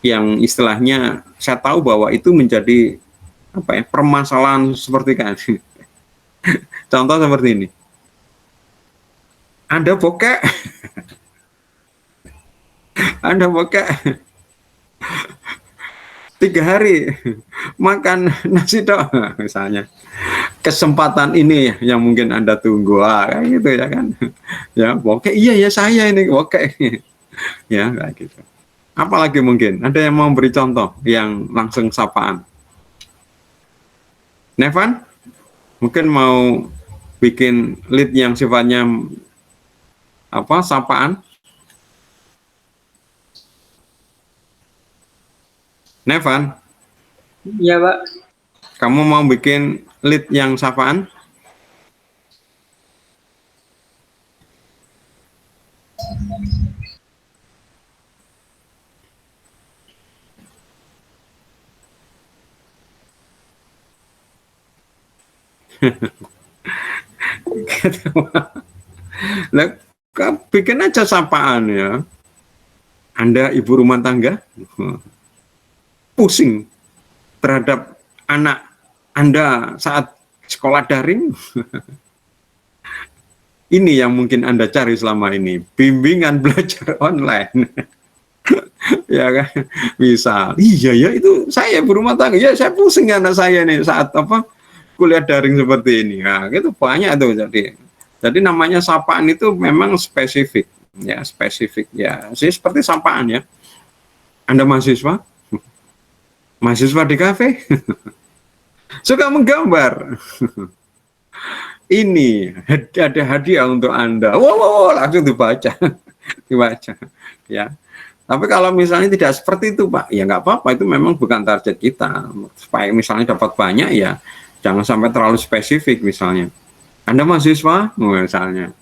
yang istilahnya saya tahu bahwa itu menjadi apa ya, permasalahan seperti kan. Contoh seperti ini. Anda bokek, Anda bokek 3 hari makan nasi dok, misalnya. Kesempatan ini yang mungkin Anda tunggu, kayak gitu ya kan. Ya, bokek, iya ya saya ini bokek. Ya, kayak gitu. Apalagi mungkin, ada yang mau beri contoh yang langsung sapaan? Nevan, mungkin mau bikin lead yang sifatnya apa, sapaan? Nevan, Iya, Pak. kamu mau bikin lead yang sapaan? Nah, bikin aja sapaan ya. Anda ibu rumah tangga, pusing terhadap anak Anda saat sekolah daring. Ini yang mungkin Anda cari selama ini, bimbingan belajar online. Ya kan, bisa. Iya ya, itu saya ibu rumah tangga, ya saya pusing anak saya nih saat apa kuliah daring seperti ini. Nah, itu banyak tuh. Jadi namanya sapaan itu memang spesifik, ya spesifik ya. Sih seperti sapaan ya. Anda mahasiswa, mahasiswa di kafe, suka menggambar. Ini ada hadiah untuk Anda. Wow, langsung dibaca, dibaca. Ya. Tapi kalau misalnya tidak seperti itu, Pak, ya nggak apa-apa. Itu memang bukan target kita. Supaya misalnya dapat banyak, ya jangan sampai terlalu spesifik. Misalnya, Anda mahasiswa, misalnya,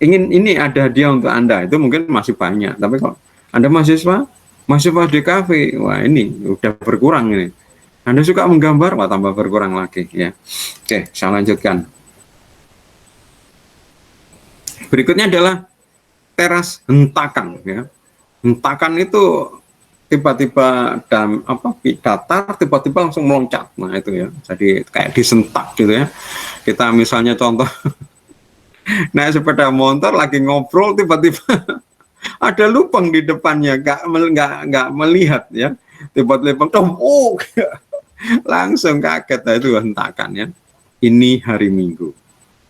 ingin ini ada hadiah untuk Anda, itu mungkin masih banyak. Tapi kalau Anda mahasiswa di kafe, wah ini udah berkurang ini. Anda suka menggambar, wah tambah berkurang lagi ya. Oke, saya lanjutkan. Berikutnya adalah teras hentakan ya. Hentakan itu tiba-tiba datar, tiba-tiba langsung meloncat. Nah itu ya, jadi kayak disentak gitu ya. Kita misalnya contoh naik sepeda motor lagi ngobrol, tiba-tiba ada lubang di depannya, nggak melihat ya, tiba-tiba langsung kaget. Nah, itu hentakan ya. Ini hari Minggu,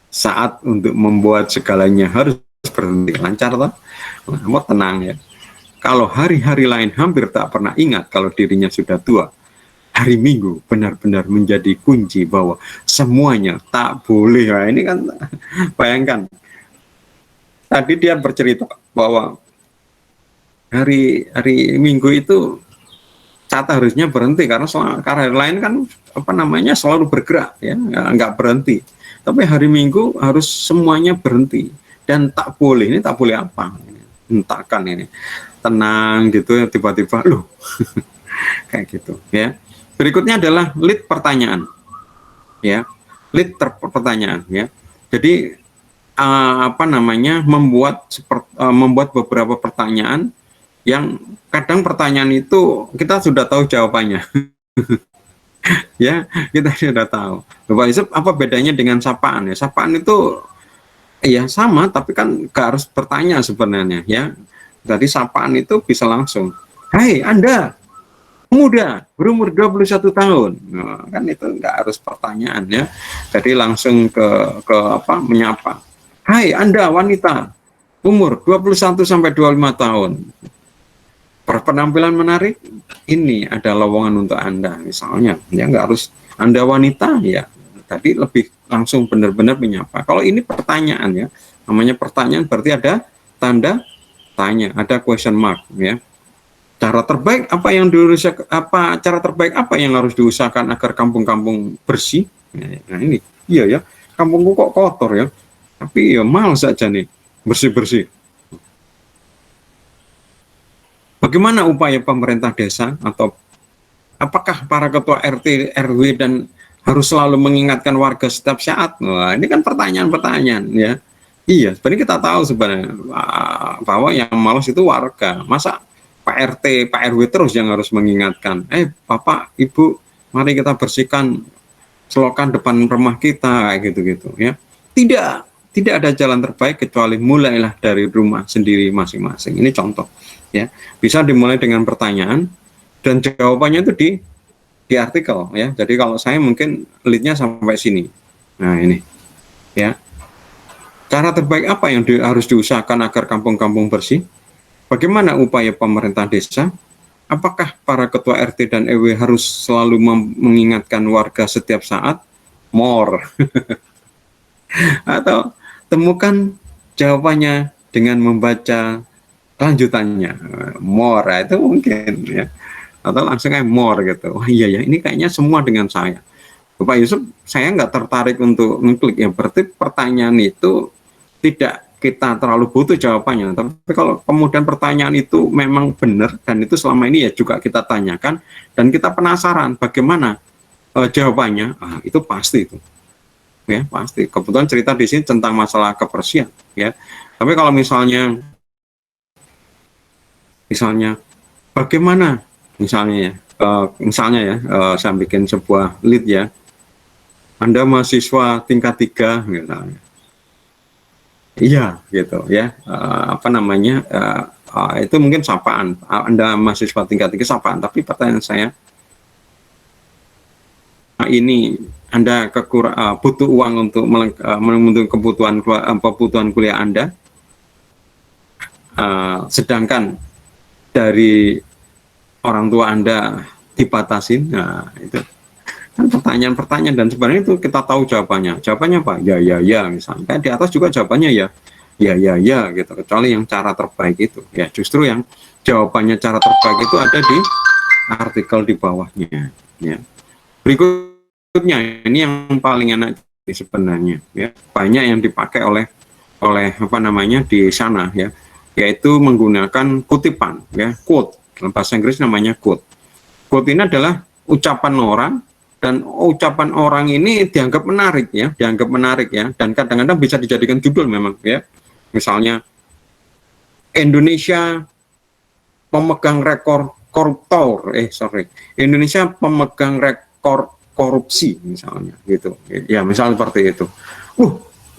saat untuk membuat segalanya harus berhenti. Lancar toh? Mau tenang ya. Kalau hari-hari lain hampir tak pernah ingat kalau dirinya sudah tua, hari Minggu benar-benar menjadi kunci bahwa semuanya tak boleh. Nah, ini kan bayangkan. Tadi dia bercerita bahwa hari Minggu itu saat harusnya berhenti karena hari lain kan selalu bergerak ya, nggak berhenti. Tapi hari Minggu harus semuanya berhenti dan tak boleh. Ini tak boleh apa? Hentakan ini. Tenang gitu ya, tiba-tiba loh kayak gitu ya. Berikutnya adalah lead pertanyaan ya, lead pertanyaan ya. Jadi membuat beberapa pertanyaan yang kadang pertanyaan itu kita sudah tahu jawabannya. Ya, kita sudah tahu. Bapak Yusuf, apa bedanya dengan sapaan ya? Sapaan itu ya sama, tapi kan gak harus bertanya sebenarnya ya. Jadi sapaan itu bisa langsung, "Hai Anda, pemuda berumur 21 tahun." Nah, kan itu nggak harus pertanyaan ya. Jadi langsung menyapa. "Hai Anda wanita, umur 21 sampai 25 tahun. Berpenampilan menarik, ini ada lowongan untuk Anda." Misalnya, ya nggak harus Anda wanita ya. Tadi lebih langsung benar-benar menyapa. Kalau ini pertanyaan ya, namanya pertanyaan berarti ada tanda tanya, ada question mark ya. Cara terbaik apa yang harus diusahakan agar kampung-kampung bersih? Nah ini, iya ya, kampungku kok kotor ya, tapi ya males saja nih bersih-bersih. Bagaimana upaya pemerintah desa atau Apakah para ketua RT, RW dan harus selalu mengingatkan warga setiap saat? Wah, ini kan pertanyaan-pertanyaan ya. Iya, sebenarnya kita tahu sebenarnya bahwa yang malas itu warga. Masa Pak RT, Pak RW terus yang harus mengingatkan. Bapak, Ibu, mari kita bersihkan selokan depan rumah kita, kayak gitu-gitu ya. Tidak ada jalan terbaik kecuali mulailah dari rumah sendiri masing-masing. Ini contoh ya. Bisa dimulai dengan pertanyaan dan jawabannya itu di artikel ya. Jadi kalau saya mungkin leadnya sampai sini. Nah ini ya. Cara terbaik apa yang harus diusahakan agar kampung-kampung bersih? Bagaimana upaya pemerintah desa? Apakah para ketua RT dan RW harus selalu mengingatkan warga setiap saat? More. Atau temukan jawabannya dengan membaca lanjutannya. More itu mungkin ya. Atau langsung kayak more gitu. Wah iya ya, ini kayaknya semua dengan saya. Bapak Yusuf, saya nggak tertarik untuk ngeklik ya. Berarti pertanyaan itu tidak kita terlalu butuh jawabannya. Tapi kalau kemudian pertanyaan itu memang benar dan itu selama ini ya juga kita tanyakan dan kita penasaran bagaimana jawabannya, itu pasti itu. Ya pasti. Kebetulan cerita di sini tentang masalah kebersihan ya. Tapi kalau misalnya bagaimana misalnya ya saya bikin sebuah lead ya, Anda mahasiswa tingkat 3 misalnya, iya gitu ya, itu mungkin sapaan, Anda mahasiswa tingkat 3 sapaan, tapi pertanyaan saya, ini Anda butuh uang untuk memenuhi kebutuhan kuliah Anda, sedangkan dari orang tua Anda dibatasin. Nah itu kan pertanyaan-pertanyaan dan sebenarnya itu kita tahu jawabannya apa? Ya misalnya di atas juga jawabannya ya gitu, kecuali yang cara terbaik itu ya, justru yang jawabannya cara terbaik itu ada di artikel di bawahnya ya. Berikutnya ini yang paling enak sebenarnya ya, banyak yang dipakai oleh di sana ya, yaitu menggunakan kutipan ya, quote. Dalam bahasa Inggris namanya quote. Quote ini adalah ucapan orang, dan ucapan orang ini dianggap menarik ya, dan kadang-kadang bisa dijadikan judul memang ya. Misalnya, Indonesia pemegang rekor koruptor, Indonesia pemegang rekor korupsi misalnya gitu. Ya, misal seperti itu.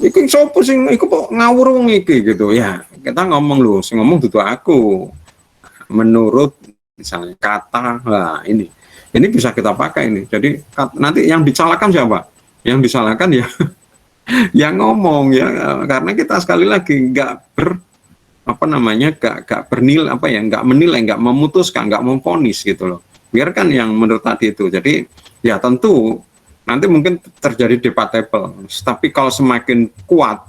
Iki sopo sing iku kok ngawur wong iki gitu ya. Kita ngomong loh, sing ngomong dudu aku. Menurut misalnya kata, ini bisa kita pakai ini. Jadi nanti yang disalahkan siapa? Yang disalahkan ya yang ngomong ya, karena kita sekali lagi nggak bernilai nggak menilai, nggak memutuskan, nggak memvonis gitu loh. Biarkan yang menurut tadi itu. Jadi ya tentu nanti mungkin terjadi debatable. Tapi kalau semakin kuat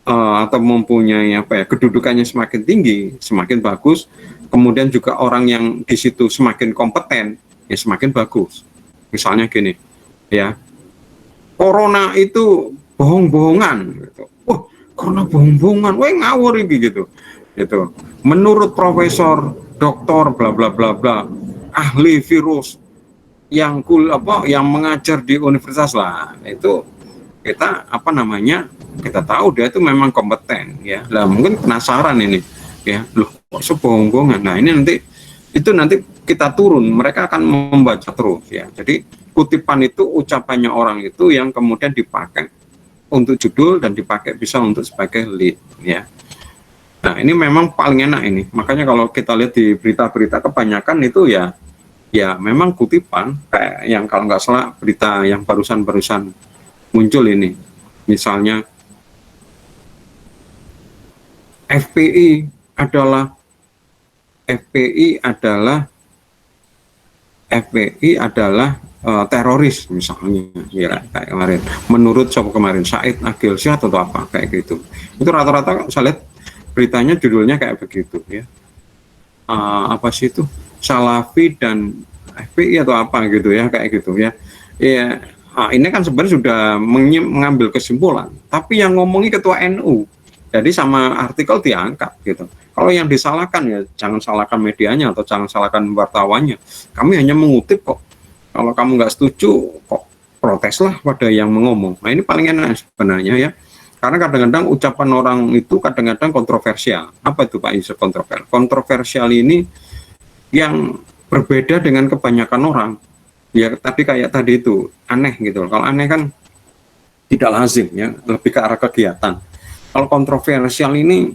atau mempunyai kedudukannya semakin tinggi, semakin bagus. Kemudian juga orang yang di situ semakin kompeten, ya semakin bagus. Misalnya gini, ya, corona itu bohong-bohongan, gitu. Corona bohong-bohongan, ngawur ini gitu. Menurut profesor, doktor, bla bla bla bla, ahli virus yang mengajar di universitas lah, itu kita kita tahu dia itu memang kompeten, ya. Lah mungkin penasaran ini, ya, loh kok sebohong-bohongan. Nah ini nanti kita turun, mereka akan membaca terus ya. Jadi kutipan itu ucapannya orang itu yang kemudian dipakai untuk judul dan dipakai bisa untuk sebagai lead ya. Nah ini memang paling enak ini. Makanya kalau kita lihat di berita-berita kebanyakan itu ya memang kutipan, kayak yang kalau nggak salah berita yang barusan muncul ini. Misalnya FPI adalah teroris misalnya ya, kayak kemarin menurut siapa kemarin, Said Agil Syah atau apa kayak gitu. Itu rata-rata saya lihat beritanya judulnya kayak begitu ya. Apa sih itu, Salafi dan FPI atau apa gitu ya, kayak gitu ya. Ini kan sebenarnya sudah mengambil kesimpulan, tapi yang ngomongin ketua NU Jadi sama artikel diangkat gitu. Kalau yang disalahkan ya jangan salahkan medianya atau jangan salahkan wartawannya. Kami hanya mengutip kok. Kalau kamu nggak setuju, kok proteslah pada yang mengomong. Nah ini paling enak sebenarnya ya. Karena kadang-kadang ucapan orang itu kadang-kadang kontroversial. Apa itu Pak Yusuf kontroversial? Kontroversial ini yang berbeda dengan kebanyakan orang. Ya tapi kayak tadi itu aneh gitu. Kalau aneh kan tidak lazim ya, lebih ke arah kegiatan. Kalau kontroversial ini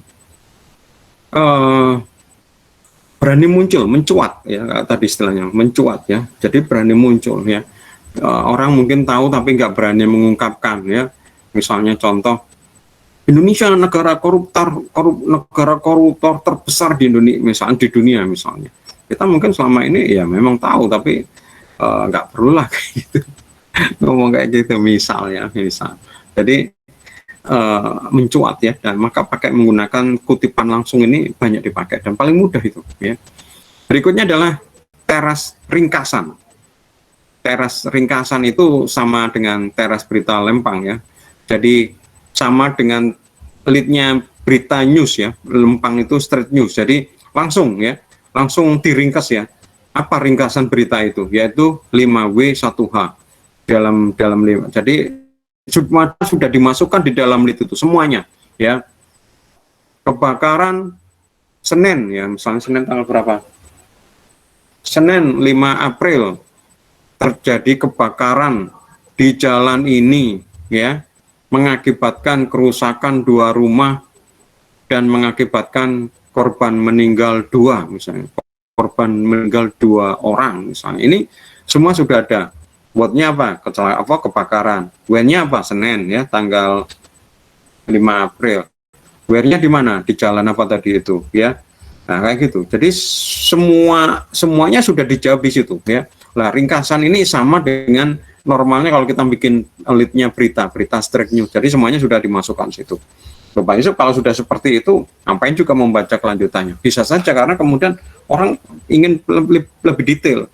berani muncul, mencuat ya tadi istilahnya, mencuat ya. Jadi berani muncul ya. Orang mungkin tahu tapi nggak berani mengungkapkan ya. Misalnya contoh Indonesia negara negara koruptor terbesar di Indonesia, misalnya di dunia misalnya. Kita mungkin selama ini ya memang tahu tapi nggak perlulah kayak gitu. Ngomong kayak gitu misal. Jadi mencuat ya, dan maka pakai menggunakan kutipan langsung ini banyak dipakai dan paling mudah itu ya. Berikutnya adalah teras ringkasan. Teras ringkasan itu sama dengan teras berita lempang ya. Jadi sama dengan leadnya berita news ya, lempang itu straight news. Jadi langsung ya, langsung diringkas ya. Apa ringkasan berita itu? Yaitu 5W1H dalam 5. Jadi sudah dimasukkan di dalam lead itu semuanya ya. Kebakaran Senin ya, misalnya Senin tanggal berapa? Senin 5 April terjadi kebakaran di jalan ini ya, mengakibatkan kerusakan 2 rumah dan mengakibatkan korban meninggal 2 misalnya. Korban meninggal 2 orang misalnya. Ini semua sudah ada. Buatnya apa? Kebakaran. When-nya apa? Senin ya, tanggal 5 April. Where-nya di mana? Di jalan apa tadi itu ya. Nah, kayak gitu. Jadi semuanya sudah dijawab di situ ya. Nah, ringkasan ini sama dengan normalnya kalau kita bikin lead-nya berita straight news. Jadi semuanya sudah dimasukkan situ. Bapak Yusuf kalau sudah seperti itu, ngapain juga membaca kelanjutannya? Bisa saja karena kemudian orang ingin lebih detail.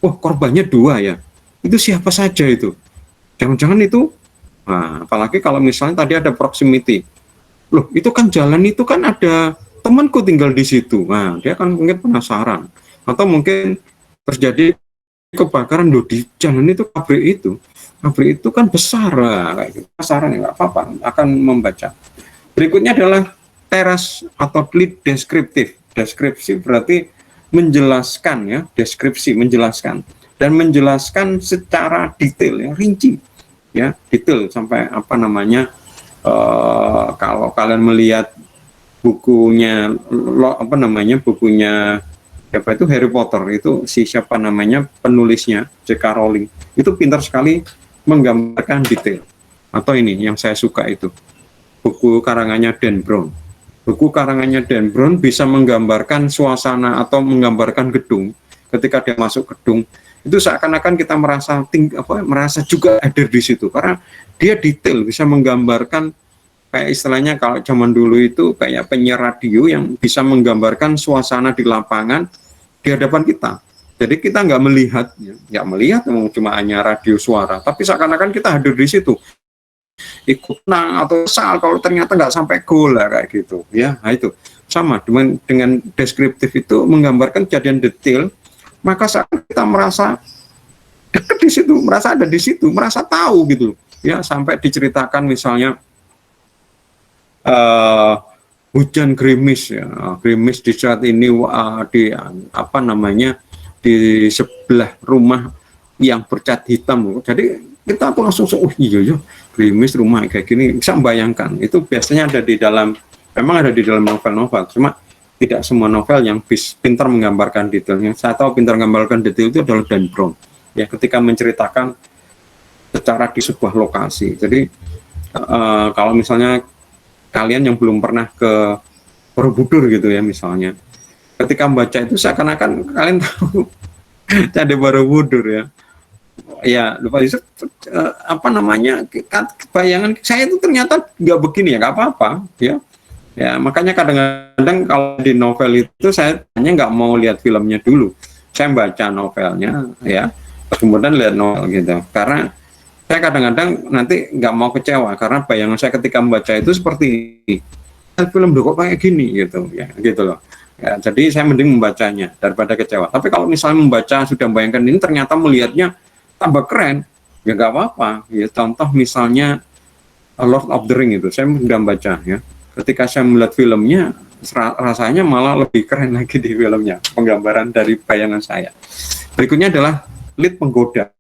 Oh, korbannya 2 ya. Itu siapa saja itu? Jangan-jangan itu, nah, apalagi kalau misalnya tadi ada proximity. Loh, itu kan jalan itu kan ada temanku tinggal di situ. Nah, dia kan mungkin penasaran. Atau mungkin terjadi kebakaran loh di jalan itu, pabrik itu kan besar lah, kayak gitu. Penasaran ya, nggak apa-apa, akan membaca. Berikutnya adalah teras atau lead deskriptif. Deskripsi berarti menjelaskan ya, deskripsi menjelaskan. Dan menjelaskan secara detail ya, rinci ya, detail sampai apa namanya, kalau kalian melihat bukunya bukunya siapa itu, Harry Potter itu, siapa namanya penulisnya, J.K. Rowling, itu pintar sekali menggambarkan detail. Atau ini yang saya suka itu buku karangannya Dan Brown. Buku karangannya Dan Brown bisa menggambarkan suasana atau menggambarkan gedung. Ketika dia masuk gedung itu seakan-akan kita merasa juga hadir di situ karena dia detail, bisa menggambarkan kayak istilahnya kalau zaman dulu itu kayak penyiar radio yang bisa menggambarkan suasana di lapangan di hadapan kita. Jadi kita nggak melihat cuma hanya radio suara, tapi seakan-akan kita hadir di situ, ikut menang atau kesal kalau ternyata nggak sampai gol lah kayak gitu ya. Nah itu sama dengan deskriptif itu menggambarkan kejadian detail. Maka saat kita merasa dekat di situ, merasa ada di situ, merasa tahu gitu ya, sampai diceritakan misalnya hujan gerimis ya, gerimis di saat ini di apa namanya, di sebelah rumah yang bercat hitam. Jadi kita tuh langsung iya gerimis rumah kayak gini, bisa membayangkan. Itu biasanya ada di dalam, memang ada di dalam novel-novel, cuma tidak semua novel yang pintar menggambarkan detailnya. Saya tahu pintar menggambarkan detail itu adalah Dan Brown ya, ketika menceritakan secara di sebuah lokasi. Jadi kalau misalnya kalian yang belum pernah ke Borobudur gitu ya misalnya, ketika membaca itu seakan-akan kalian tahu Candi Borobudur ya. Ya lupa apa namanya, bayangan saya itu ternyata nggak begini ya, nggak apa-apa ya. Ya, makanya kadang-kadang kalau di novel itu saya hanya nggak mau lihat filmnya dulu. Saya baca novelnya, ya, kemudian lihat novel gitu. Karena saya kadang-kadang nanti nggak mau kecewa, karena bayangan saya ketika membaca itu seperti ini. film kok kayak gini gitu ya, gitu loh. Ya, jadi saya mending membacanya daripada kecewa. Tapi kalau misalnya membaca sudah membayangkan ini ternyata melihatnya tambah keren, ya nggak apa-apa. Ya, contoh misalnya Lord of the Ring itu, saya sudah baca ya. Ketika saya melihat filmnya, rasanya malah lebih keren lagi di filmnya, penggambaran dari bayangan saya. Berikutnya adalah lead penggoda.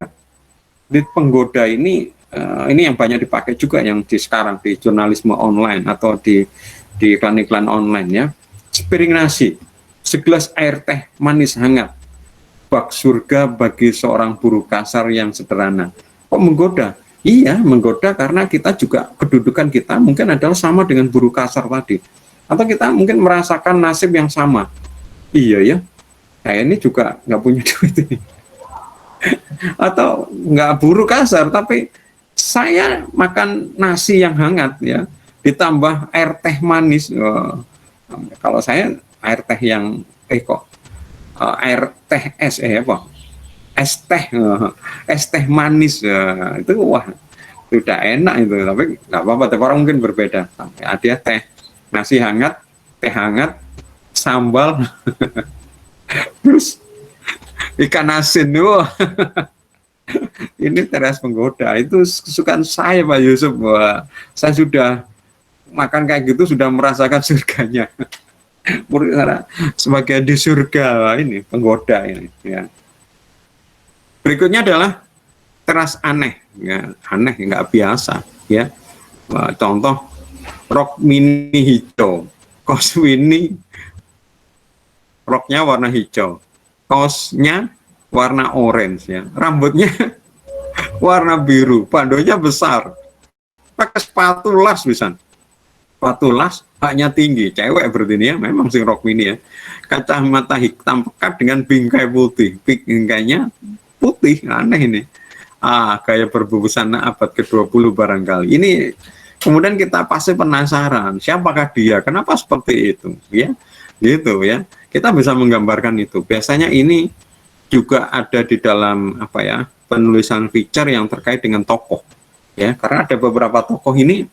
Lead penggoda ini yang banyak dipakai juga yang di sekarang di jurnalisme online atau di iklan-iklan online ya. Sepiring nasi, segelas air teh manis hangat, bak surga bagi seorang buruh kasar yang sederhana. Kok menggoda? Iya, menggoda karena kita juga kedudukan kita mungkin adalah sama dengan buruh kasar tadi. Atau kita mungkin merasakan nasib yang sama. Iya ya, saya ini juga nggak punya duit ini. Atau nggak buruh kasar, tapi saya makan nasi yang hangat ya, ditambah air teh manis. Kalau saya air teh yang air teh es apa? Es teh manis itu wah sudah enak itu, tapi nggak apa-apa. Tapi orang mungkin berbeda. Ada teh nasi hangat, teh hangat, sambal, plus ikan asin wah. Ini teras penggoda, itu kesukaan saya Pak Yusuf. Wah, saya sudah makan kayak gitu sudah merasakan surganya. Sebagai di surga ini penggoda ini ya. Berikutnya adalah teras aneh ya, aneh nggak biasa ya. Wah, contoh rok mini hijau, kaos mini roknya warna hijau, kaosnya warna orange ya, rambutnya warna biru, pandonya besar, pakai sepatu las bisa, sepatu las haknya tinggi, cewek berarti ini ya, memang sing rok mini ya, kacamata hitam pekat dengan bingkai putih, bingkainya putih, aneh ini. Gaya berbusana abad ke-20 barangkali. Ini kemudian kita pasti penasaran, siapakah dia? Kenapa seperti itu? Ya, gitu ya. Kita bisa menggambarkan itu. Biasanya ini juga ada di dalam apa ya, penulisan feature yang terkait dengan tokoh. Ya, karena ada beberapa tokoh ini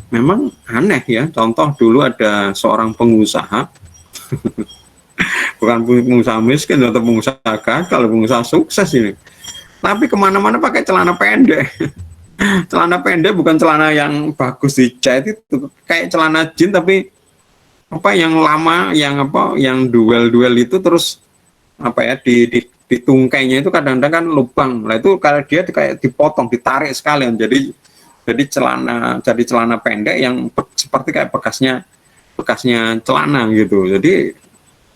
memang aneh ya. Contoh dulu ada seorang pengusaha bukan pengusaha miskin atau pengusaha gagal, pengusaha sukses ini. Tapi kemana-mana pakai celana pendek. Celana pendek bukan celana yang bagus dijahit itu, kayak celana jeans tapi apa yang lama, yang duel itu terus apa ya di tungkainya itu kadang-kadang kan lubang. Nah itu kalau dia kayak dipotong, ditarik sekalian. Jadi celana pendek yang seperti kayak bekasnya celana gitu. Jadi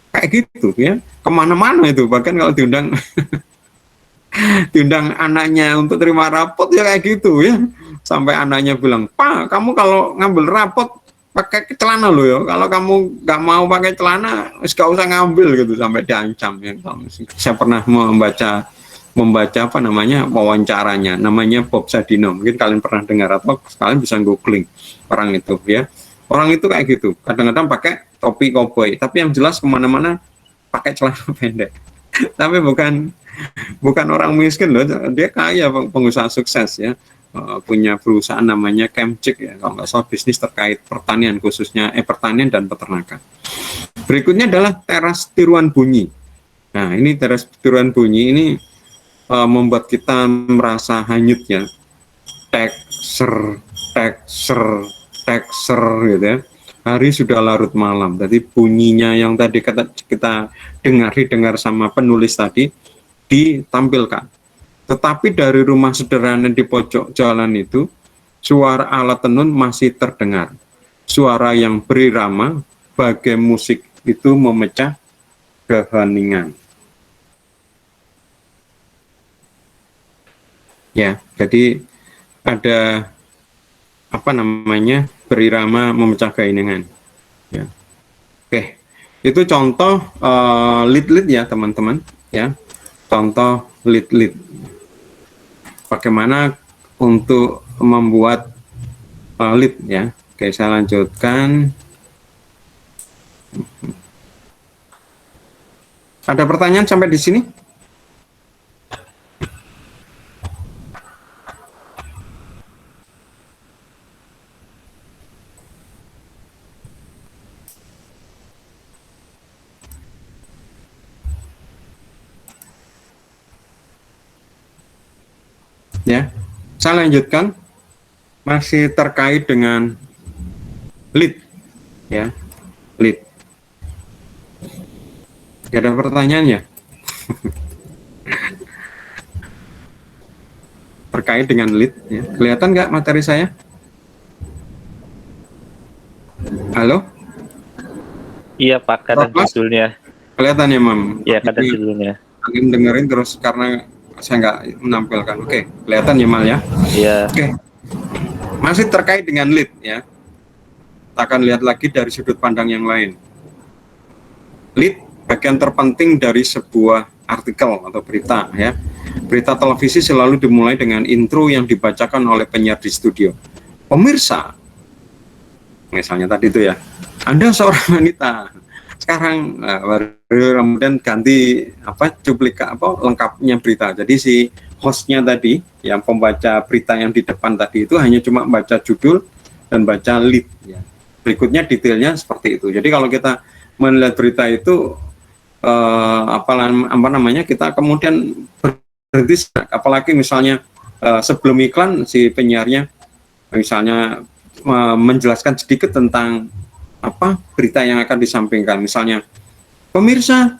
kayak gitu ya, kemana-mana itu. Bahkan kalau diundang anaknya untuk terima rapot ya kayak gitu ya, sampai anaknya bilang, Pak kamu kalau ngambil rapot pakai celana lo ya, kalau kamu nggak mau pakai celana gak usah ngambil gitu, sampai diancam ya. Saya pernah membaca apa namanya wawancaranya, namanya Bob Sadino, mungkin kalian pernah dengar atau kalian bisa googling orang itu ya. Orang itu kayak gitu, kadang-kadang pakai topi koboi, tapi yang jelas kemana-mana pakai celana pendek. Tapi bukan orang miskin loh, dia kaya, pengusaha sukses ya, punya perusahaan namanya Kemcik ya, kalau nggak salah bisnis terkait pertanian, khususnya pertanian dan peternakan. Berikutnya adalah teras tiruan bunyi. Nah ini teras tiruan bunyi ini membuat kita merasa hanyut ya, tek ser gitu ya. Hari sudah larut malam, jadi bunyinya yang tadi kita didengar sama penulis tadi ditampilkan. Tetapi dari rumah sederhana di pojok jalan itu, suara alat tenun masih terdengar. Suara yang berirama bagai musik itu memecah keheningan. Ya, jadi ada apa namanya, berirama memecah keheningan. Ya. Oke, itu contoh lead ya teman-teman ya. Contoh lead. Bagaimana untuk membuat lead ya. Oke, saya lanjutkan. Ada pertanyaan sampai di sini? Ya, saya lanjutkan, masih terkait dengan lead, ya, lead. Gak ada pertanyaannya? Terkait dengan lead, ya. Kelihatan nggak materi saya? Halo? Iya Pak, kadang Mas? judulnya. Kelihatan ya, Mam? Iya kadang Jadi, judulnya. kalian dengerin terus karena saya nggak menampilkan. Oke, kelihatan ya, Mal ya? Iya. Oke, masih terkait dengan lead, ya. Kita akan lihat lagi dari sudut pandang yang lain. Lead bagian terpenting dari sebuah artikel atau berita, ya. Berita televisi selalu dimulai dengan intro yang dibacakan oleh penyiar di studio. Pemirsa, misalnya tadi itu ya, Anda seorang wanita, sekarang baru kemudian ganti cuplikan lengkapnya berita. Jadi si hostnya tadi, yang pembaca berita yang di depan tadi itu hanya cuma baca judul dan baca lead, ya. Berikutnya detailnya seperti itu. Jadi kalau kita melihat berita itu kita kemudian berhenti, apalagi misalnya sebelum iklan si penyiarnya misalnya menjelaskan sedikit tentang berita yang akan disampaikan. Misalnya, pemirsa,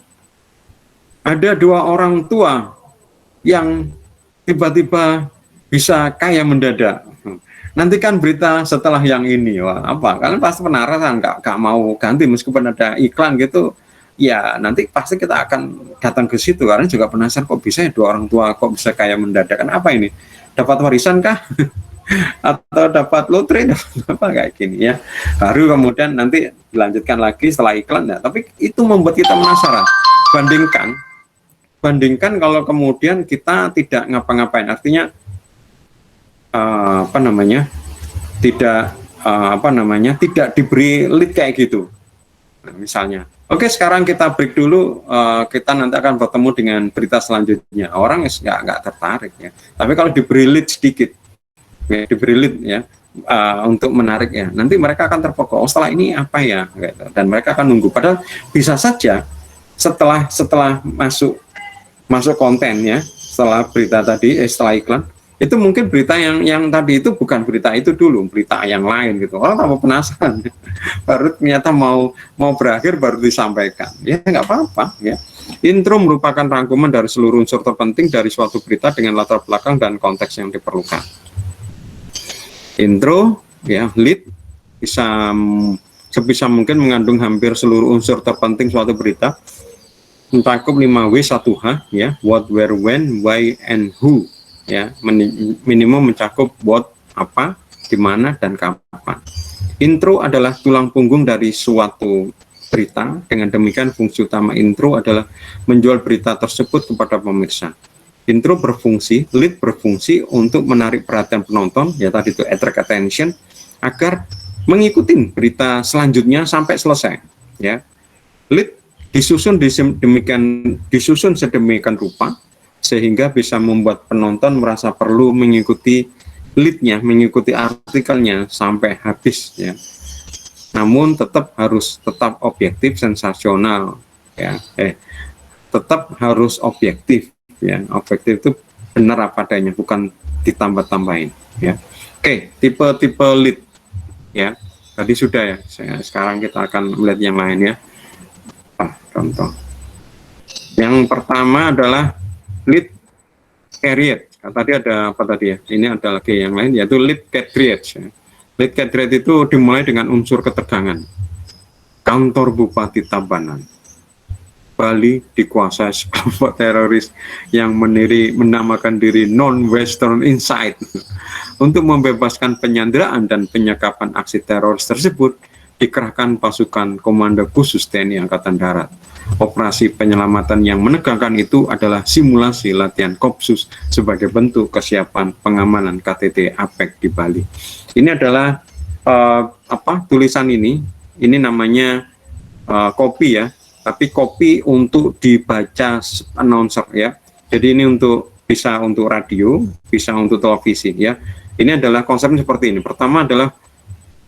ada 2 orang tua yang tiba-tiba bisa kaya mendadak. Nantikan berita setelah yang ini. Wah, kalian pasti penasaran, nggak mau ganti meskipun ada iklan gitu. Ya, nanti pasti kita akan datang ke situ karena juga penasaran kok bisa ya 2 orang tua kok bisa kaya mendadak. Kan apa ini? Dapat warisan kah? Atau dapat lotre, apa kayak gini ya. Baru kemudian nanti dilanjutkan lagi setelah iklan ya. Tapi itu membuat kita penasaran. Bandingkan kalau kemudian kita tidak ngapa-ngapain, artinya tidak diberi lead kayak gitu. Nah, misalnya, oke, sekarang kita break dulu, kita nanti akan bertemu dengan berita selanjutnya. Orang nggak tertarik ya. Tapi kalau diberi lead sedikit, ya, diberi lead ya, untuk menarik ya, nanti mereka akan terpokok. Oh, setelah ini apa ya, gitu. Dan mereka akan nunggu. Padahal bisa saja setelah masuk konten ya, setelah berita tadi, setelah iklan, itu mungkin berita yang tadi itu bukan berita itu dulu, berita yang lain gitu. Orang tambah penasaran, baru ternyata mau berakhir baru disampaikan. Ya nggak apa-apa ya. Intro merupakan rangkuman dari seluruh unsur terpenting dari suatu berita dengan latar belakang dan konteks yang diperlukan. Intro ya, lead bisa sebisa mungkin mengandung hampir seluruh unsur terpenting suatu berita, mencakup 5W 1H ya, what, where, when, why, and who ya, minimum mencakup what, apa, di mana, dan kapan. Intro adalah tulang punggung dari suatu berita. Dengan demikian fungsi utama intro adalah menjual berita tersebut kepada pemirsa. Intro berfungsi, lead berfungsi untuk menarik perhatian penonton, ya tadi itu attract attention, agar mengikuti berita selanjutnya sampai selesai. Ya, lead disusun sedemikian rupa sehingga bisa membuat penonton merasa perlu mengikuti lead-nya, mengikuti artikelnya sampai habis ya. Namun tetap objektif, sensasional ya. Tetap harus objektif ya. Objektif itu benar apa adanya, bukan ditambah-tambahin ya. Oke, tipe-tipe lead ya. Tadi sudah ya. Sekarang kita akan melihat yang lain ya. Contoh. Yang pertama adalah lead carrier. Tadi ada apa tadi ya? Ini ada lagi yang lain, yaitu lead carrier. Lead carrier itu dimulai dengan unsur ketegangan. Kantor Bupati Tabanan, Bali dikuasai kelompok teroris yang menamakan diri Non-Western Insight. Untuk membebaskan penyanderaan dan penyekapan aksi teroris tersebut, dikerahkan pasukan Komando Khusus TNI Angkatan Darat. Operasi penyelamatan yang menegangkan itu adalah simulasi latihan Kopsus sebagai bentuk kesiapan pengamanan KTT APEC di Bali. Ini adalah tulisan ini namanya kopi ya, tapi kopi untuk dibaca announcer ya. Jadi ini bisa untuk radio, bisa untuk televisi ya. Ini adalah konsepnya seperti ini. Pertama adalah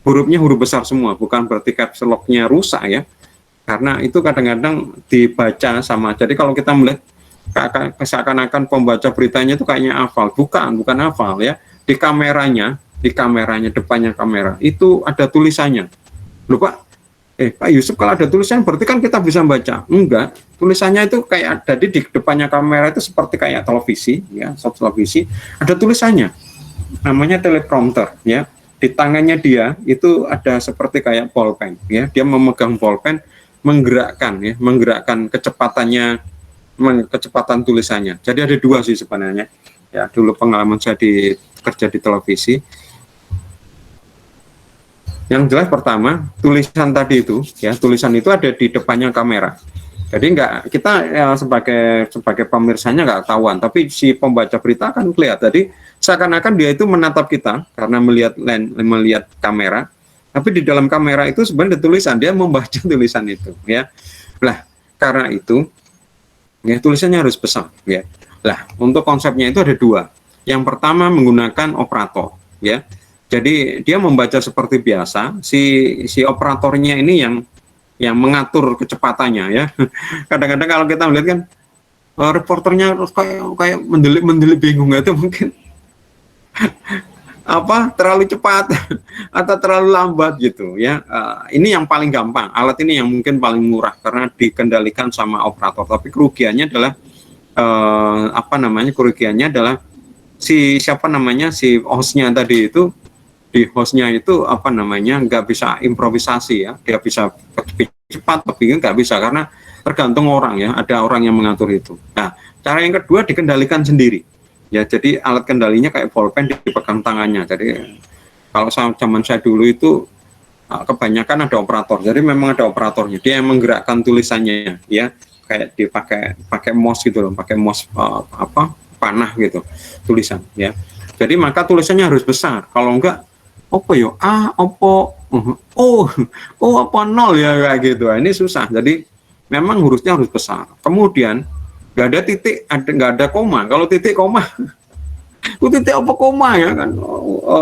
hurufnya huruf besar semua, bukan berarti caps lock-nya rusak ya. Karena itu kadang-kadang dibaca sama. Jadi kalau kita melihat Seakan-akan pembaca beritanya itu kayaknya hafal, bukan hafal ya. Di kameranya depannya kamera itu ada tulisannya. Loh Pak, Pak Yusuf, kalau ada tulisannya berarti kan kita bisa baca. Enggak, tulisannya itu kayak jadi di depannya kamera itu seperti kayak televisi ya, soft televisi, ada tulisannya. Namanya teleprompter ya. Di tangannya dia itu ada seperti kayak pulpen ya. Dia memegang pulpen, menggerakkan kecepatan tulisannya. Jadi ada dua sih sebenarnya. Ya, dulu pengalaman saya kerja di televisi. Yang jelas pertama, tulisan tadi itu, ya, tulisan itu ada di depannya kamera. Jadi kita ya, sebagai pemirsanya nggak ketahuan, tapi si pembaca berita akan kelihatan. Jadi seakan-akan dia itu menatap kita karena melihat kamera, tapi di dalam kamera itu sebenarnya ada tulisan, dia membaca tulisan itu, ya. Lah, karena itu ya, tulisannya harus besar, ya. Lah, untuk konsepnya itu ada dua. Yang pertama menggunakan operator, ya. Jadi dia membaca seperti biasa, si operatornya ini yang mengatur kecepatannya, ya. Kadang-kadang kalau kita melihat kan reporternya kayak mendelik bingung, itu mungkin terlalu cepat atau terlalu lambat gitu ya. Ini yang paling gampang, alat ini yang mungkin paling murah karena dikendalikan sama operator, tapi kerugiannya adalah kerugiannya adalah si hostnya tadi itu, di hostnya itu nggak bisa improvisasi ya, dia bisa lebih cepat tapi nggak bisa karena tergantung orang ya, ada orang yang mengatur itu. Nah, cara yang kedua dikendalikan sendiri. Ya, jadi alat kendalinya kayak pulpen dipegang tangannya. Jadi kalau zaman saya dulu itu kebanyakan ada operator. Jadi memang ada operatornya. Dia yang menggerakkan tulisannya, ya kayak pakai mouse gitu loh, pakai mouse panah gitu tulisan. Ya, jadi maka tulisannya harus besar. Kalau enggak, nol ya kayak gitu. Ini susah. Jadi memang hurufnya harus besar. Kemudian nggak ada titik, nggak ada koma. Kalau titik koma, titik apa koma ya kan,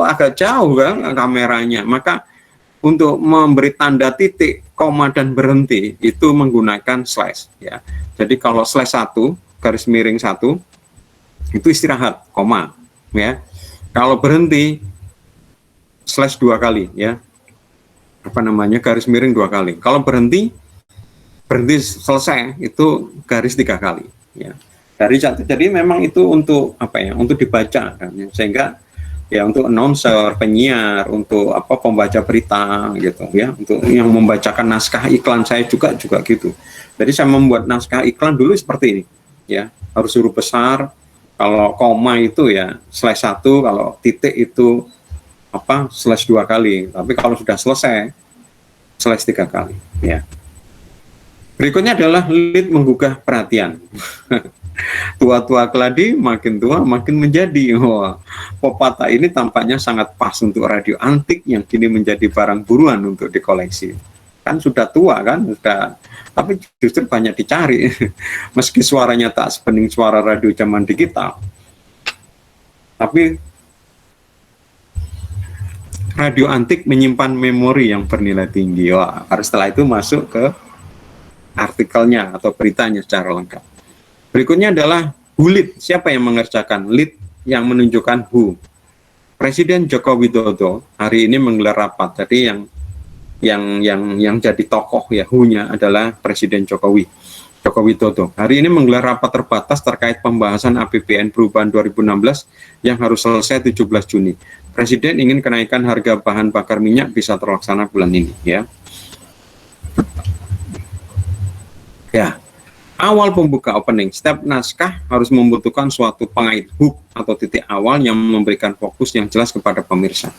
agak jauh kan kameranya. Maka untuk memberi tanda titik, koma dan berhenti itu menggunakan slash ya. Jadi kalau slash 1 garis miring 1 itu istirahat, koma ya. Kalau berhenti slash 2 kali ya, garis miring 2 kali. Kalau berhenti selesai itu garis 3 kali ya. Jadi memang itu untuk untuk dibaca kan, ya. Sehingga ya untuk announcer, penyiar, untuk pembaca berita gitu ya, untuk yang membacakan naskah iklan saya juga gitu. Jadi saya membuat naskah iklan dulu seperti ini ya, harus huruf besar. Kalau koma itu ya slash 1, kalau titik itu slash 2 kali, tapi kalau sudah selesai slash 3 kali ya. Berikutnya adalah lead menggugah perhatian. Tua-tua keladi, makin tua makin menjadi. Wah, pepatah ini tampaknya sangat pas untuk radio antik yang kini menjadi barang buruan untuk dikoleksi. Kan sudah tua kan, tapi justru banyak dicari. Meski suaranya tak sebening suara radio zaman digital, tapi radio antik menyimpan memori yang bernilai tinggi. Wah, setelah itu masuk ke artikelnya atau beritanya secara lengkap. Berikutnya adalah who lead. Siapa yang mengerjakan? Lead yang menunjukkan who. Presiden Joko Widodo hari ini menggelar rapat. Jadi yang jadi tokoh ya, who-nya adalah Presiden Joko Widodo. Hari ini menggelar rapat terbatas terkait pembahasan APBN perubahan 2016 yang harus selesai 17 Juni. Presiden ingin kenaikan harga bahan bakar minyak bisa terlaksana bulan ini ya. Ya, awal pembuka opening, setiap naskah harus membutuhkan suatu pengait hook atau titik awal yang memberikan fokus yang jelas kepada pemirsa.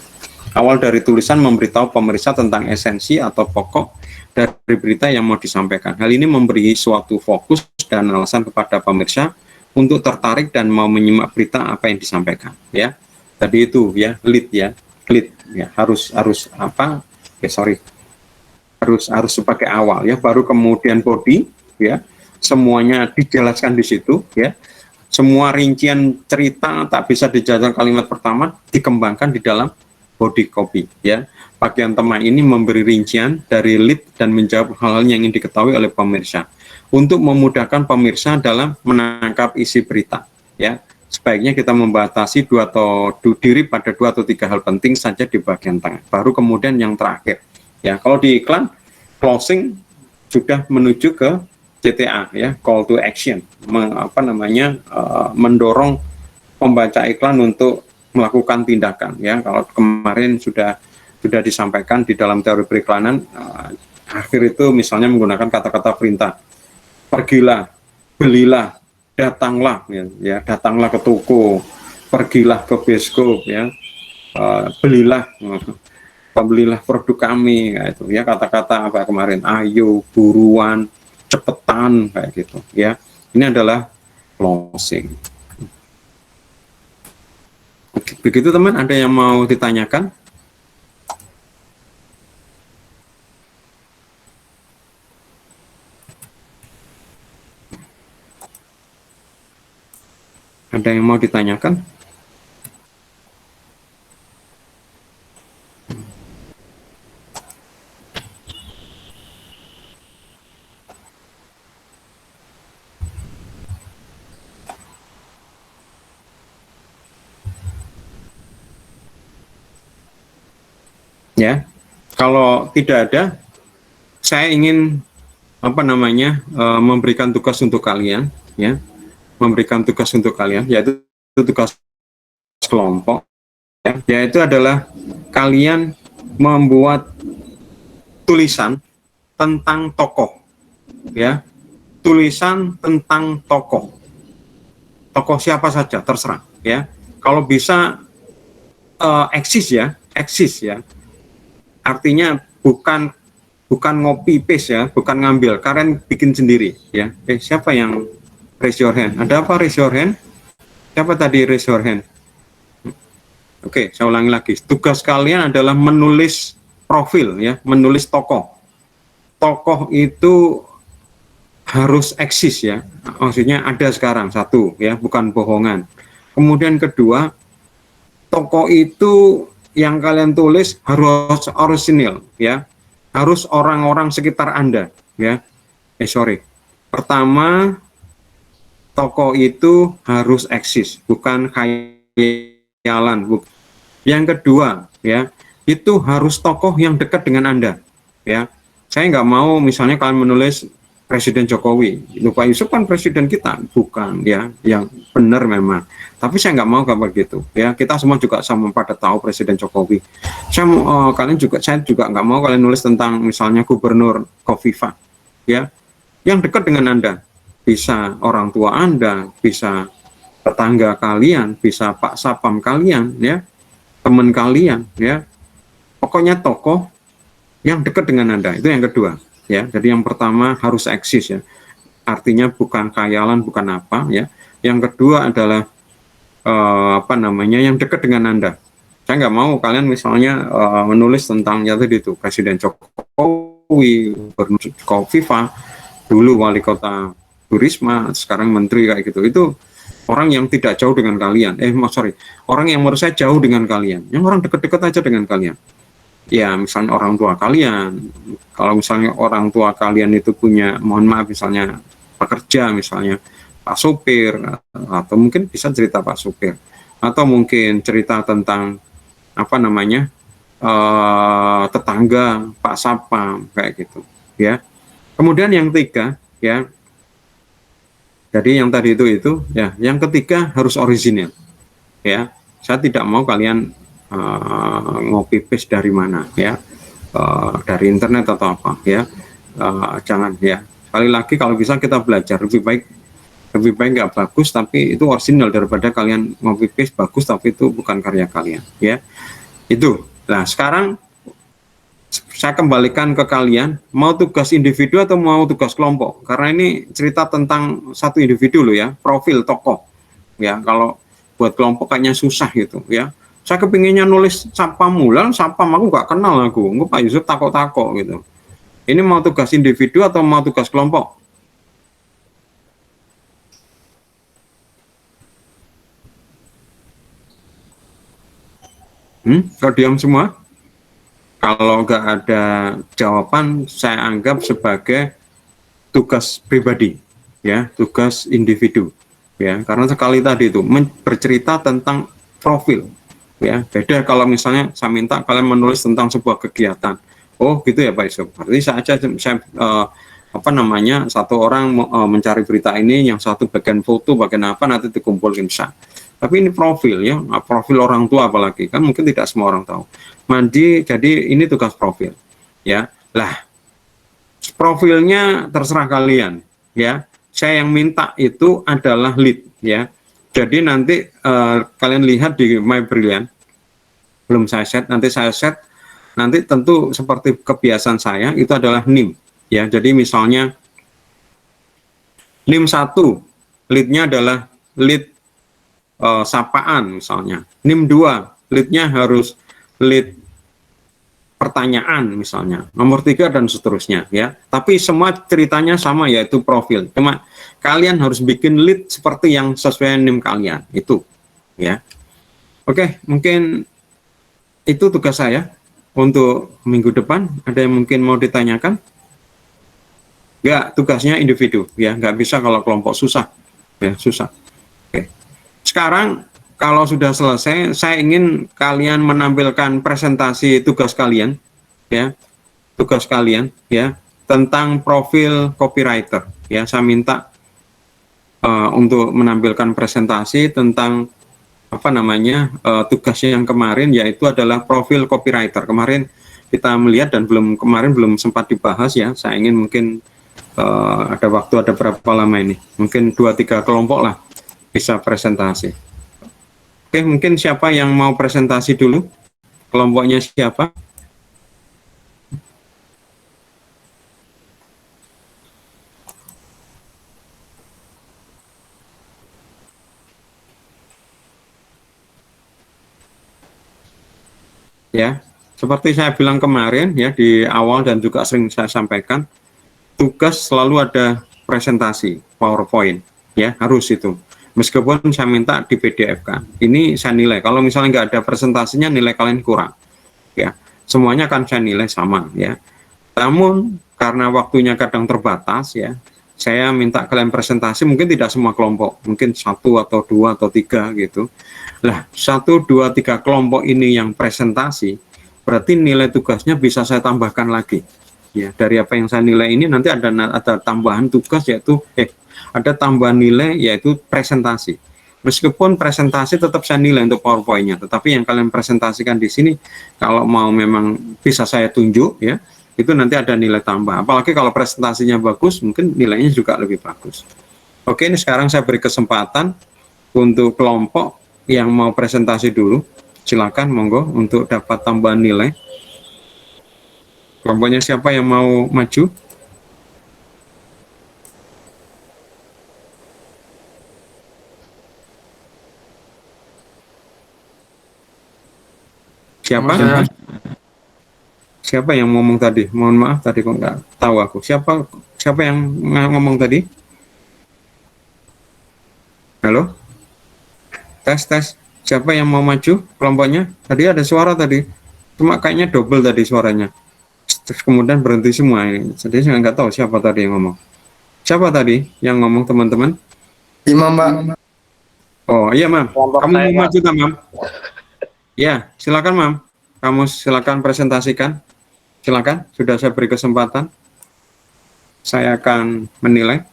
Awal dari tulisan memberitahu pemirsa tentang esensi atau pokok dari berita yang mau disampaikan. Hal ini memberi suatu fokus dan alasan kepada pemirsa untuk tertarik dan mau menyimak berita apa yang disampaikan. Ya, tadi itu ya lead ya, harus harus sebagai awal ya, baru kemudian body ya, semuanya dijelaskan di situ ya, semua rincian cerita tak bisa dijelaskan kalimat pertama dikembangkan di dalam body copy ya, bagian tengah ini memberi rincian dari lead dan menjawab hal-hal yang ingin diketahui oleh pemirsa untuk memudahkan pemirsa dalam menangkap isi berita. Ya, sebaiknya kita membatasi diri pada 2 atau 3 hal penting saja di bagian tengah. Baru kemudian yang terakhir. Ya, kalau di iklan closing sudah menuju ke CTA, ya, call to action, mendorong pembaca iklan untuk melakukan tindakan. Ya, kalau kemarin sudah disampaikan di dalam teori periklanan, akhir itu misalnya menggunakan kata-kata perintah, pergilah, belilah, datanglah, ya, datanglah ke toko, pergilah ke bioskop, ya, belilah produk kami, kayak itu, ya, kata-kata apa kemarin, ayo, buruan, cepetan, kayak gitu, ya. Ini adalah closing. Oke, begitu teman, ada yang mau ditanyakan? Ada yang mau ditanyakan? Ya, kalau tidak ada, saya ingin memberikan tugas untuk kalian, ya, memberikan tugas untuk kalian, yaitu tugas kelompok, ya, yaitu adalah kalian membuat tulisan tentang tokoh, ya, tulisan tentang tokoh siapa saja terserah, ya, kalau bisa eksis, ya, artinya bukan ngopi paste, ya, bukan ngambil, kalian bikin sendiri, ya. Siapa yang raise your hand? Ada apa raise your hand? Siapa tadi raise your hand? Oke, saya ulangi lagi. Tugas kalian adalah menulis profil, ya, menulis tokoh. Tokoh itu harus eksis, ya. Maksudnya ada sekarang, satu, ya, bukan bohongan. Kemudian kedua, tokoh itu yang kalian tulis harus orisinil, ya. Harus orang-orang sekitar Anda, ya. Pertama, tokoh itu harus eksis, bukan khayalan. Yang kedua, ya, itu harus tokoh yang dekat dengan Anda, ya. Saya nggak mau misalnya kalian menulis Presiden Jokowi, Pak Yusuf kan presiden kita, bukan, ya, yang benar memang. Tapi saya nggak mau kayak begitu, ya. Kita semua juga sama pada tahu Presiden Jokowi. Saya juga nggak mau kalian nulis tentang misalnya Gubernur Khofifah, ya, yang dekat dengan Anda. Bisa orang tua Anda, bisa tetangga kalian, bisa Pak Sapam kalian, ya, teman kalian, ya. Pokoknya tokoh yang dekat dengan Anda, itu yang kedua, ya. Jadi yang pertama harus eksis, ya, artinya bukan khayalan, bukan apa, ya. Yang kedua adalah yang dekat dengan Anda. Saya nggak mau kalian misalnya menulis tentang ya tadi itu Presiden Jokowi, Gubernur Khofifah, dulu wali kota Bu Risma, sekarang menteri, kayak gitu. Itu orang yang tidak jauh dengan kalian. Orang yang menurut saya jauh dengan kalian. Yang orang dekat-dekat aja dengan kalian. Ya, misalnya orang tua kalian. Kalau misalnya orang tua kalian itu punya, mohon maaf, misalnya pekerja, misalnya Pak Supir, atau mungkin bisa cerita Pak Supir, atau mungkin cerita tentang tetangga Pak Sapam, kayak gitu, ya. Kemudian yang ketiga, ya, jadi yang tadi itu, ya, yang ketiga harus orisinil, ya. Saya tidak mau kalian ngopi paste dari mana, ya, dari internet atau apa, ya. Jangan, ya. Sekali lagi, kalau bisa kita belajar, lebih baik nggak bagus tapi itu orisinal daripada kalian ngopi paste bagus tapi itu bukan karya kalian, ya. Itu. Nah, sekarang saya kembalikan ke kalian, mau tugas individu atau mau tugas kelompok, karena ini cerita tentang satu individu loh, ya, profil tokoh, ya. Kalau buat kelompok kayaknya susah gitu, ya. Saya kepinginnya nulis Sapam Mulan, Sapam aku nggak kenal, aku Pak Yusuf takok-takok gitu. Ini mau tugas individu atau mau tugas kelompok? Kalau diam semua? Kalau nggak ada jawaban, saya anggap sebagai tugas pribadi, ya, tugas individu, ya. Karena sekali tadi itu bercerita tentang profil, ya. Beda kalau misalnya saya minta kalian menulis tentang sebuah kegiatan. Oh, gitu ya Pak Yusuf. Berarti saya apa namanya, satu orang mencari berita ini, yang satu bagian foto, bagian apa, nanti dikumpulkan bisa. Tapi ini profil, ya, profil orang tua apalagi, kan mungkin tidak semua orang tahu. Jadi ini tugas profil, ya. Lah, profilnya terserah kalian, ya. Saya yang minta itu adalah lead, ya. Jadi nanti kalian lihat di My Brilliant, belum saya set, nanti saya set. Nanti tentu seperti kebiasaan saya itu adalah NIM, ya. Jadi misalnya NIM 1, leadnya adalah lead sapaan misalnya. NIM 2, leadnya harus lead pertanyaan misalnya. Nomor 3 dan seterusnya, ya. Tapi semua ceritanya sama, yaitu profil. Cuma kalian harus bikin lead seperti yang sesuai NIM kalian itu, ya. Oke, mungkin itu tugas saya untuk minggu depan. Ada yang mungkin mau ditanyakan? Enggak, tugasnya individu, ya. Nggak bisa kalau kelompok, susah, ya, susah. Oke. Sekarang kalau sudah selesai, saya ingin kalian menampilkan presentasi tugas kalian, ya, tugas kalian, ya, tentang profil copywriter, ya. Saya minta untuk menampilkan presentasi tentang apa namanya, tugasnya yang kemarin, yaitu adalah profil copywriter. Kemarin kita melihat dan kemarin belum sempat dibahas, ya. Saya ingin mungkin ada waktu, ada berapa lama ini? Mungkin 2-3 kelompok lah bisa presentasi. Oke, mungkin siapa yang mau presentasi dulu? Kelompoknya siapa? Ya, seperti saya bilang kemarin, ya, di awal dan juga sering saya sampaikan, tugas selalu ada presentasi PowerPoint, ya, harus itu. Meskipun saya minta di PDF kan, ini saya nilai. Kalau misalnya nggak ada presentasinya, nilai kalian kurang, ya. Semuanya kan saya nilai sama, ya. Namun karena waktunya kadang terbatas, ya, saya minta kalian presentasi. Mungkin tidak semua kelompok, mungkin 1 atau 2 atau 3 gitu. Lah, 1, 2, 3 kelompok ini yang presentasi, berarti nilai tugasnya bisa saya tambahkan lagi. Ya, dari apa yang saya nilai ini nanti ada tambahan tugas, yaitu ada tambahan nilai, yaitu presentasi. Meskipun presentasi tetap saya nilai untuk PowerPoint-nya, tetapi yang kalian presentasikan di sini, kalau mau memang bisa saya tunjuk, ya, itu nanti ada nilai tambah. Apalagi kalau presentasinya bagus, mungkin nilainya juga lebih bagus. Oke, ini sekarang saya beri kesempatan untuk kelompok yang mau presentasi dulu. Silakan, monggo, untuk dapat tambahan nilai. Kelompoknya siapa yang mau maju? Siapa? Siapa yang ngomong tadi? Mohon maaf, tadi kok nggak tahu aku. Siapa yang ngomong tadi? Halo? Tes. Siapa yang mau maju kelompoknya? Tadi ada suara tadi. Cuma kayaknya double tadi suaranya. Terus kemudian berhenti semua ini. Jadi saya nggak tahu siapa tadi yang ngomong. Siapa tadi yang ngomong, teman-teman? Imam, Pak. Oh iya, Mam. Kelompok Kamu saya, mau Pak. maju kan, Mam? Ya, silakan, Mam. Kamu silakan presentasikan. Silakan, sudah saya beri kesempatan. Saya akan menilai.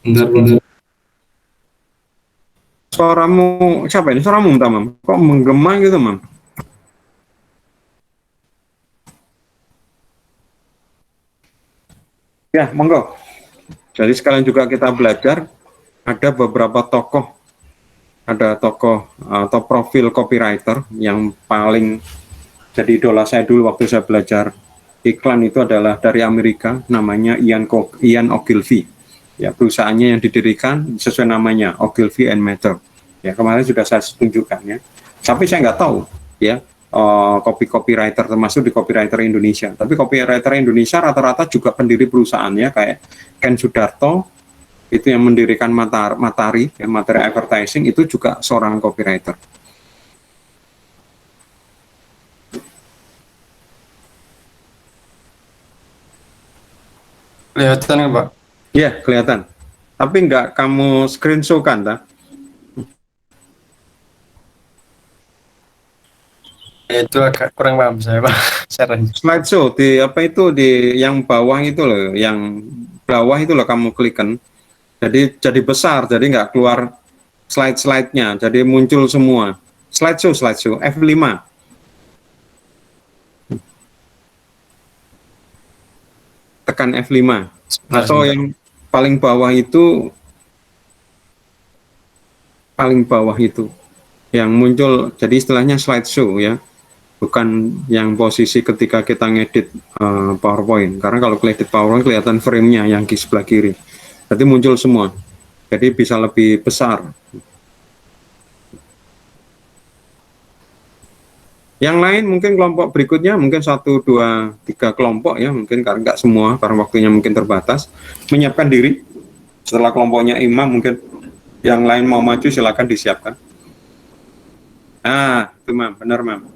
Bentar. Suaramu, siapa ini? Suaramu entah, Mam. Kok menggema gitu, Mam? Ya, monggo. Jadi sekalian juga kita belajar, ada beberapa tokoh, ada tokoh atau profil copywriter yang paling jadi idola saya dulu waktu saya belajar iklan, itu adalah dari Amerika, namanya Ian Ogilvy. Ya, perusahaannya yang didirikan sesuai namanya, Ogilvy and Mather. Ya, kemarin sudah saya tunjukkan, ya. Tapi saya nggak tahu, ya, copywriter, termasuk di copywriter Indonesia. Tapi copywriter Indonesia rata-rata juga pendiri perusahaan ya, kayak Ken Sudarto, itu yang mendirikan Matahari, ya, Matahari Advertising, itu juga seorang copywriter. Kelihatan nggak, Pak? Iya, kelihatan. Tapi nggak kamu screenshot kan, tak? Ya, itu agak kurang paham saya, Pak. Caranya. Slideshow di apa itu, di yang bawah itu loh, yang bawah itu loh kamu klikkan. Jadi besar, jadi nggak keluar slide-slide-nya, jadi muncul semua. Slideshow F5. Tekan F5. Atau yang paling bawah itu, yang muncul, jadi istilahnya slideshow ya, bukan yang posisi ketika kita ngedit PowerPoint, karena kalau ngedit PowerPoint kelihatan frame-nya yang di sebelah kiri, jadi muncul semua, jadi bisa lebih besar. Yang lain mungkin kelompok berikutnya, mungkin 1, 2, 3 kelompok ya, mungkin karena nggak semua, karena waktunya mungkin terbatas, menyiapkan diri. Setelah kelompoknya Imam, mungkin yang lain mau maju silakan disiapkan. Nah, itu Mam, benar Mam.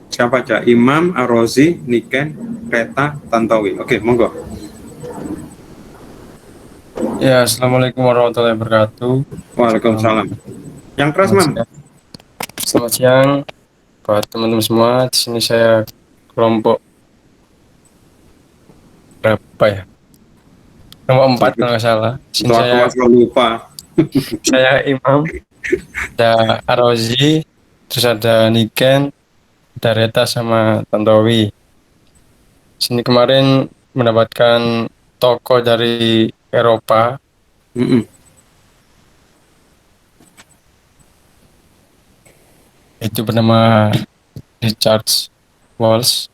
Siapa aja? Imam, Arozi, Niken, Reta, Tantowi. Oke, monggo. Ya, Assalamualaikum warahmatullahi wabarakatuh. Waalaikumsalam. Yang keras Mam. Selamat siang buat teman-teman semua. Di sini saya kelompok berapa ya? Kelompok 4 kalau nggak salah. Di sini saya lupa. saya Imam, ada Arozi, terus ada Niken, ada Reta sama Tantowi. Sini kemarin mendapatkan toko dari Eropa. Itu bernama Richard Walsh.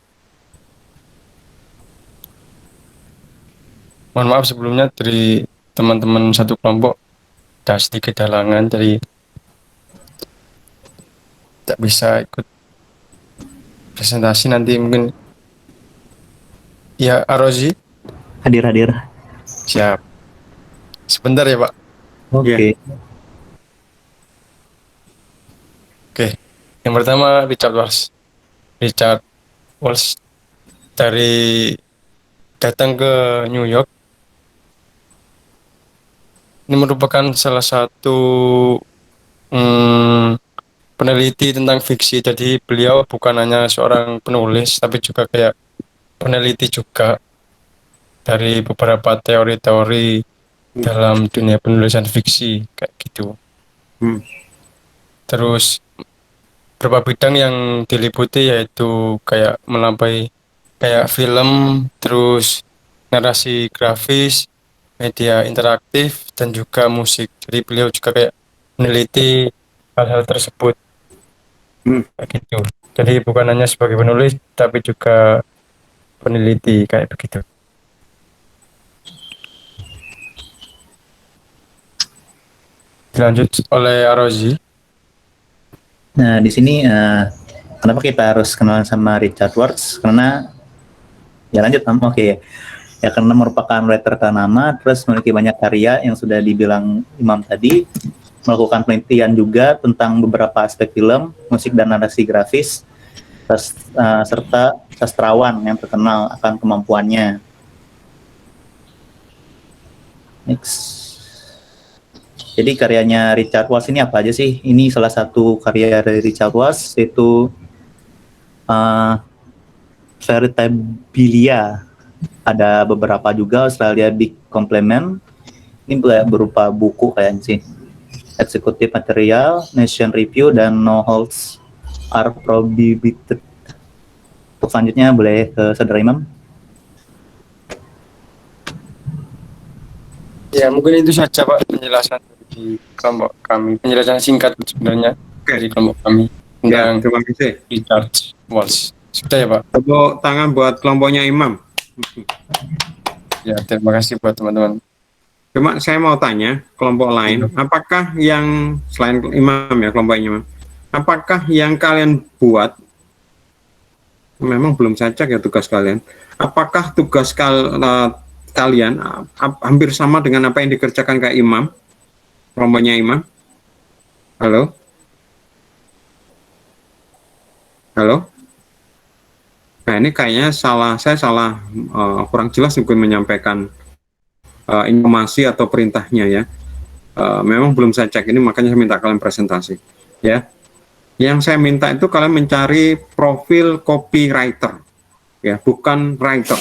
Mohon maaf sebelumnya dari teman-teman satu kelompok, ada sedikit halangan, jadi tak bisa ikut presentasi nanti mungkin. Ya, Arozi. Hadir. Siap. Sebentar ya, Pak. Oke. Oke. Yang pertama Richard Walsh dari datang ke New York. Ini merupakan salah satu peneliti tentang fiksi. Jadi beliau bukan hanya seorang penulis, tapi juga kayak peneliti juga dari beberapa teori-teori dalam dunia penulisan fiksi kayak gitu. Terus beberapa bidang yang diliputi yaitu kayak melampaui kayak film, terus narasi grafis, media interaktif, dan juga musik. Jadi beliau juga kayak meneliti hal-hal tersebut kayak gitu. Jadi bukan hanya sebagai penulis, tapi juga peneliti kayak begitu. Dilanjut oleh Arozi. Nah, di sini kenapa kita harus kenalan sama Richard Walsh? Karena ya lanjut, oke. Ya karena merupakan writer ternama, terus memiliki banyak karya yang sudah dibilang Imam tadi, melakukan penelitian juga tentang beberapa aspek film, musik dan narasi grafis, serta sastrawan yang terkenal akan kemampuannya. Next. Jadi karyanya Richard Walsh ini apa aja sih? Ini salah satu karya dari Richard Walsh, yaitu Veritabilia. Ada beberapa juga, Australia Big Complement. Ini berupa buku kayaknya sih. Executive Material, Nation Review, dan No Holds Are Prohibited. Untuk selanjutnya boleh ke Saudara Imam. Ya, mungkin itu saja Pak penjelasan di kelompok kami. Penjelasan singkat sebenarnya dari kelompok kami Ya, tentang terima kasih. Richard Walsh. Sudah ya Pak? Tepuk tangan buat kelompoknya Imam. Ya, terima kasih buat teman-teman. Cuma saya mau tanya kelompok lain, apakah yang selain Imam ya kelompoknya Imam, apakah yang kalian buat, memang belum saya cek ya tugas kalian, apakah tugas kalian hampir sama dengan apa yang dikerjakan kayak Imam, kelompoknya Imam? Halo? Halo? Nah ini kayaknya saya salah kurang jelas mungkin menyampaikan informasi atau perintahnya ya. Memang belum saya cek ini, makanya saya minta kalian presentasi ya. Yang saya minta itu kalian mencari profil copywriter ya, bukan writer.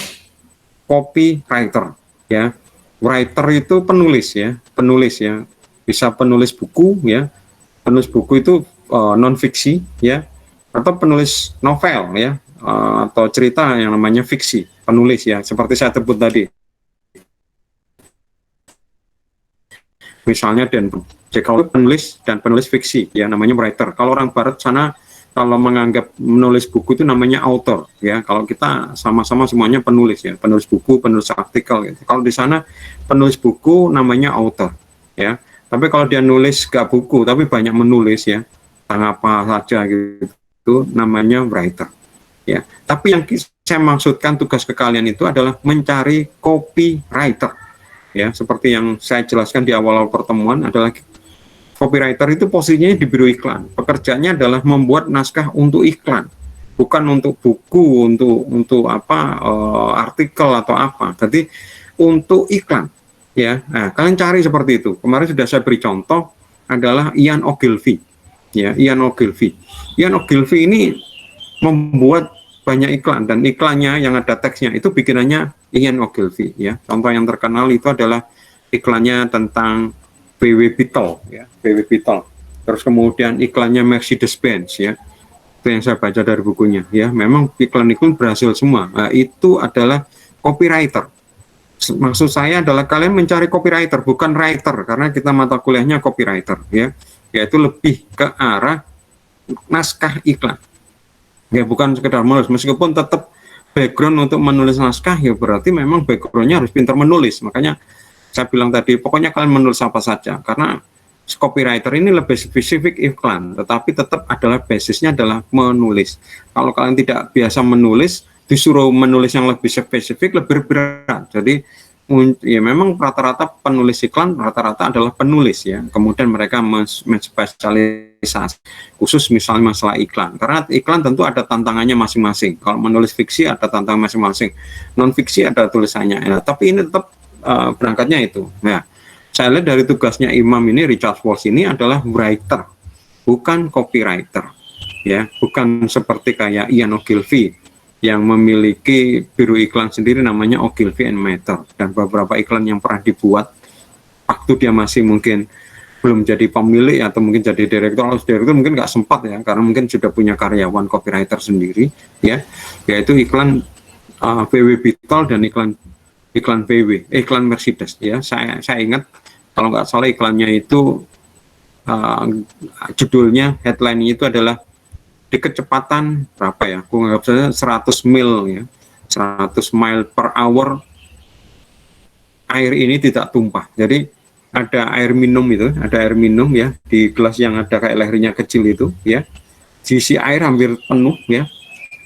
Copywriter ya. Writer itu penulis ya, bisa penulis buku ya. Penulis buku itu non fiksi ya, atau penulis novel ya, atau cerita yang namanya fiksi, penulis ya, seperti saya sebut tadi. Misalnya kalau penulis dan penulis fiksi ya namanya writer. Kalau orang barat sana kalau menganggap menulis buku itu namanya author ya. Kalau kita sama-sama semuanya penulis ya, penulis buku, penulis artikel gitu. Kalau di sana penulis buku namanya author ya. Tapi kalau dia nulis gak buku tapi banyak menulis ya, tentang apa saja gitu, namanya writer ya. Tapi yang saya maksudkan tugas ke kalian itu adalah mencari copywriter ya, seperti yang saya jelaskan di awal-awal pertemuan adalah copywriter itu posisinya di biro iklan. Pekerjaannya adalah membuat naskah untuk iklan, bukan untuk buku, untuk apa artikel atau apa. Jadi untuk iklan ya. Nah, kalian cari seperti itu. Kemarin sudah saya beri contoh adalah Ian Ogilvy ya, Ian Ogilvy ini membuat banyak iklan, dan iklannya yang ada teksnya itu bikinannya Ian Ogilvy ya. Contoh yang terkenal itu adalah iklannya tentang BW Beetle ya, BW Beetle. Terus kemudian iklannya Mercedes-Benz ya. Itu yang saya baca dari bukunya ya. Memang iklan-iklan berhasil semua. Nah, itu adalah copywriter. Maksud saya adalah kalian mencari copywriter, bukan writer, karena kita mata kuliahnya copywriter ya. Yaitu lebih ke arah naskah iklan. Ya, bukan sekedar menulis, meskipun tetap background untuk menulis naskah ya berarti memang backgroundnya harus pintar menulis. Makanya saya bilang tadi, pokoknya kalian menulis apa saja, karena copywriter ini lebih spesifik iklan, tetapi tetap adalah basisnya adalah menulis. Kalau kalian tidak biasa menulis, disuruh menulis yang lebih spesifik, lebih berat. Jadi ya memang rata-rata penulis iklan rata-rata adalah penulis ya. Kemudian mereka menspesialisasi khusus misalnya masalah iklan. Karena iklan tentu ada tantangannya masing-masing. Kalau menulis fiksi ada tantangan masing-masing. Non fiksi ada tulisannya. Ya, tapi ini tetap berangkatnya itu. Nah, saya lihat dari tugasnya Imam ini, Richard Walsh ini adalah writer, bukan copywriter. Ya, bukan seperti kayak Ian Ogilvy yang memiliki biru iklan sendiri namanya Ogilvy and Mather, dan beberapa iklan yang pernah dibuat waktu dia masih mungkin belum jadi pemilik atau mungkin jadi direktur. Kalau direktur mungkin nggak sempat ya, karena mungkin sudah punya karyawan copywriter sendiri ya, yaitu iklan BW Beetle dan iklan Mercedes ya. Saya ingat kalau nggak salah iklannya itu judulnya, headline itu adalah di kecepatan berapa ya, aku nggak bisa 100 mil ya, 100 mile per hour air ini tidak tumpah. Jadi ada air minum itu, ada air minum ya di gelas yang ada kayak lehernya kecil itu ya, diisi air hampir penuh ya,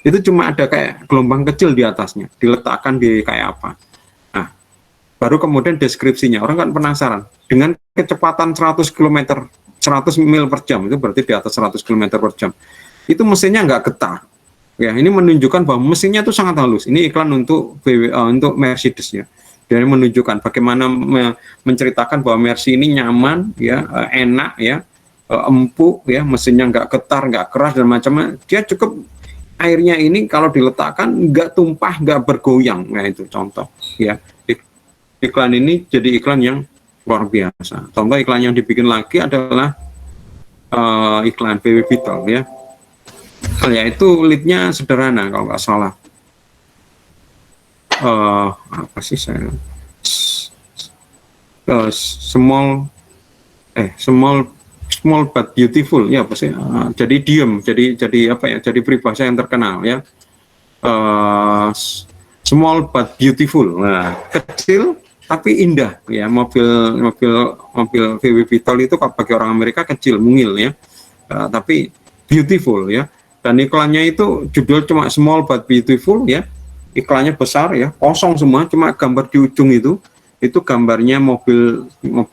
itu cuma ada kayak gelombang kecil di atasnya, diletakkan di kayak apa. Nah, baru kemudian deskripsinya, orang kan penasaran dengan kecepatan 100 km 100 mil per jam, itu berarti di atas 100 km per jam. Itu mesinnya nggak getar ya. Ini menunjukkan bahwa mesinnya itu sangat halus. Ini iklan untuk untuk Mercedes ya, dan menunjukkan bagaimana menceritakan bahwa Mercy ini nyaman ya, enak ya, empuk ya, mesinnya nggak getar, nggak keras dan macam-macam. Dia cukup airnya ini kalau diletakkan nggak tumpah, nggak bergoyang. Nah itu contoh ya, iklan ini jadi iklan yang luar biasa. Contoh iklan yang dibikin lagi adalah iklan BW Beetle ya. Yaitu leadnya sederhana kalau nggak salah. Apa sih saya? Small but beautiful ya, apa sih? Jadi diem, jadi apa ya? Jadi peribahasa yang terkenal ya. Small but beautiful. Nah, kecil tapi indah ya. Mobil VW Beetle itu bagi orang Amerika kecil, mungil ya. Tapi beautiful ya. Dan iklannya itu judul cuma small but beautiful ya. Iklannya besar ya, kosong semua, cuma gambar di ujung itu gambarnya mobil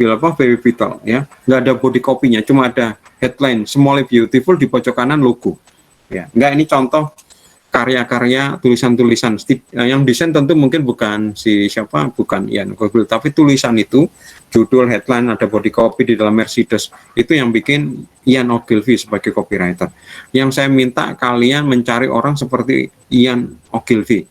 apa Very Vital ya. Nggak ada body copy-nya, cuma ada headline small beautiful di pojok kanan logo. Ya, nggak, ini contoh karya-karya tulisan-tulisan yang desain tentu mungkin bukan bukan Ian Ogilvy, tapi tulisan itu judul, headline, ada body copy di dalam Mercedes, itu yang bikin Ian Ogilvy sebagai copywriter. Yang saya minta kalian mencari orang seperti Ian Ogilvy.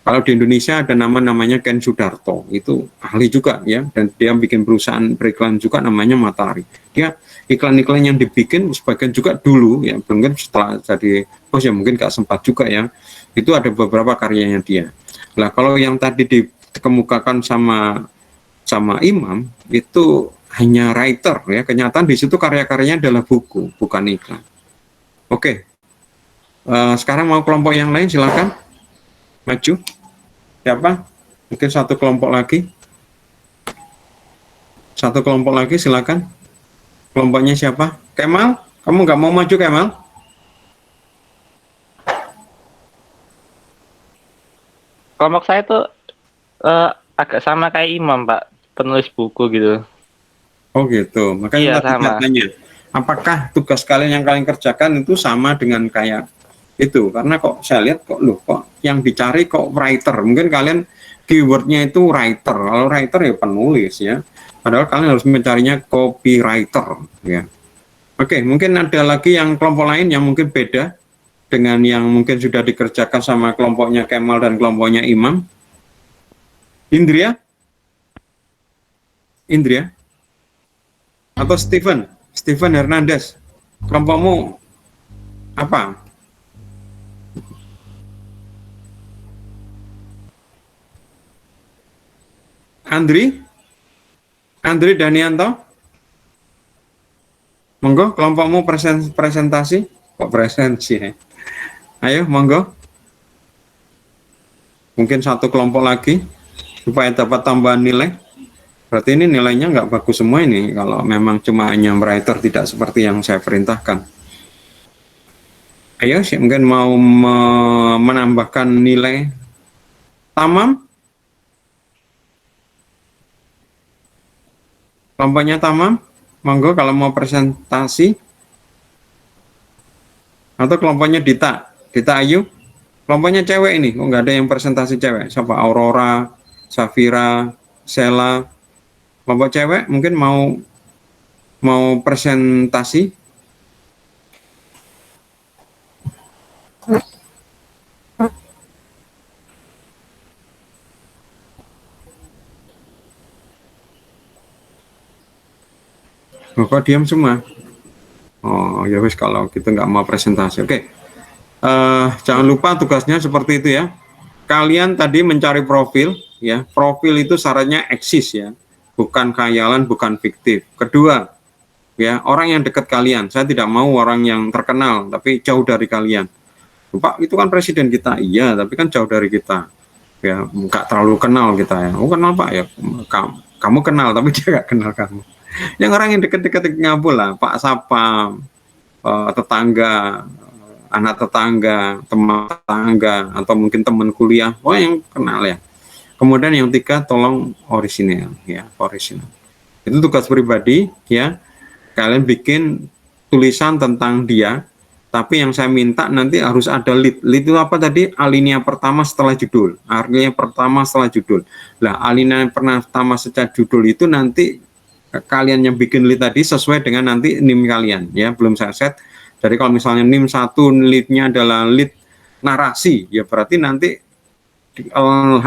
Kalau di Indonesia ada namanya Ken Sudarto, itu ahli juga ya, dan dia bikin perusahaan beriklan juga namanya Matahari. Dia iklan-iklan yang dibikin sebagian juga dulu ya, mungkin setelah jadi bos ya mungkin gak sempat juga ya. Itu ada beberapa karyanya dia. Nah, kalau yang tadi dikemukakan sama Imam itu hanya writer ya, kenyataan di situ karya-karyanya adalah buku, bukan iklan. Oke. Sekarang mau kelompok yang lain silakan maju. Siapa? Mungkin satu kelompok lagi. Satu kelompok lagi silakan. Kelompoknya siapa? Kemal? Kamu nggak mau maju, Kemal? Kelompok saya tuh agak sama kayak Imam, Pak, penulis buku gitu. Oh gitu. Makanya Iya, tadi sama. tanya, apakah tugas kalian yang kalian kerjakan itu sama dengan kayak itu? Karena kok saya lihat kok yang dicari kok writer. Mungkin kalian keywordnya itu writer. Kalau writer ya penulis ya. Padahal kalian harus mencarinya copywriter ya. Oke, mungkin ada lagi yang kelompok lain yang mungkin beda dengan yang mungkin sudah dikerjakan sama kelompoknya Kemal dan kelompoknya Imam. Indria? Atau Steven Hernandez? Kelompokmu apa? Andri Danianto, monggo kelompokmu presentasi. Kok presensi ya? Ayo monggo, mungkin satu kelompok lagi supaya dapat tambahan nilai. Berarti ini nilainya nggak bagus semua ini kalau memang cuma hanya writer, tidak seperti yang saya perintahkan. Ayo mungkin mau menambahkan nilai. Tamam, kelompoknya Tamam, monggo kalau mau presentasi. Atau kelompoknya Dita Ayu, kelompoknya cewek ini, kok nggak ada yang presentasi cewek? Siapa? Aurora, Safira, Sela. Kelompok cewek mungkin mau presentasi. Kok diam semua? Oh ya wis, kalau gitu nggak mau presentasi. Oke. Jangan lupa tugasnya seperti itu ya. Kalian tadi mencari profil ya. Profil itu syaratnya eksis ya, bukan khayalan, bukan fiktif. Kedua ya, orang yang dekat kalian. Saya tidak mau orang yang terkenal tapi jauh dari kalian. Pak, itu kan presiden kita. Iya, tapi kan jauh dari kita ya, nggak terlalu kenal kita ya. Oh kenal Pak ya, kamu kenal tapi dia nggak kenal kamu. Yang orang yang dekat-dekat ngabul lah, Pak Sapam, tetangga, anak tetangga, teman tetangga, atau mungkin teman kuliah, yang kenal ya. Kemudian yang tiga, tolong orisinil ya, orisinal. Itu tugas pribadi ya. Kalian bikin tulisan tentang dia, tapi yang saya minta nanti harus ada lead. Lead itu apa tadi? Alinea pertama setelah judul. Alinea pertama setelah judul. Nah, alinea pertama setelah judul itu nanti kalian yang bikin lead tadi sesuai dengan nanti NIM kalian ya, belum saya set. Jadi kalau misalnya NIM 1 leadnya adalah lead narasi ya, berarti nanti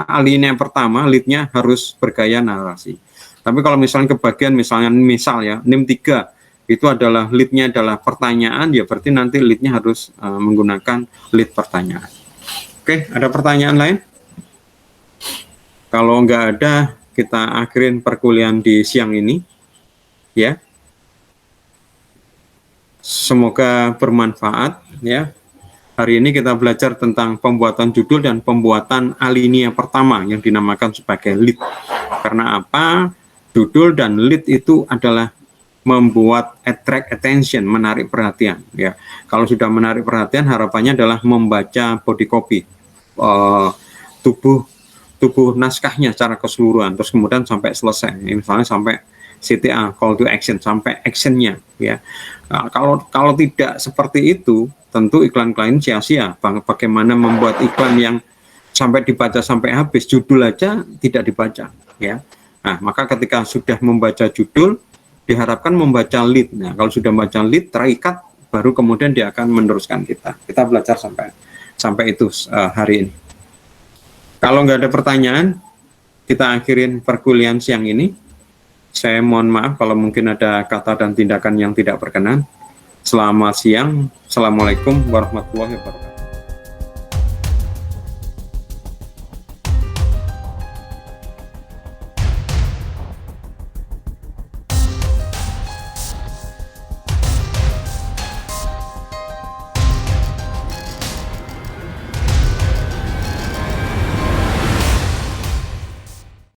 alinea pertama leadnya harus bergaya narasi. Tapi kalau misalnya kebagian misal ya NIM 3 itu adalah leadnya adalah pertanyaan ya, berarti nanti leadnya harus menggunakan lead pertanyaan. Oke, ada pertanyaan lain? Kalau nggak ada, kita akhirin perkuliahan di siang ini ya. Semoga bermanfaat ya. Hari ini kita belajar tentang pembuatan judul dan pembuatan alinea pertama yang dinamakan sebagai lead. Karena apa? Judul dan lead itu adalah membuat attract attention, menarik perhatian. Ya, kalau sudah menarik perhatian, harapannya adalah membaca body copy, tubuh naskahnya secara keseluruhan, terus kemudian sampai selesai, misalnya sampai CTA, call to action, sampai actionnya. Ya, nah, kalau tidak seperti itu, tentu iklan-iklan sia-sia. Bagaimana membuat iklan yang sampai dibaca sampai habis, judul aja tidak dibaca. Ya, nah maka ketika sudah membaca judul, diharapkan membaca lead. Nah, kalau sudah membaca lead terikat, baru kemudian dia akan meneruskan kita. Kita belajar sampai itu hari ini. Kalau nggak ada pertanyaan, kita akhirin perkuliahan siang ini. Saya mohon maaf kalau mungkin ada kata dan tindakan yang tidak berkenan. Selamat siang. Assalamualaikum warahmatullahi wabarakatuh.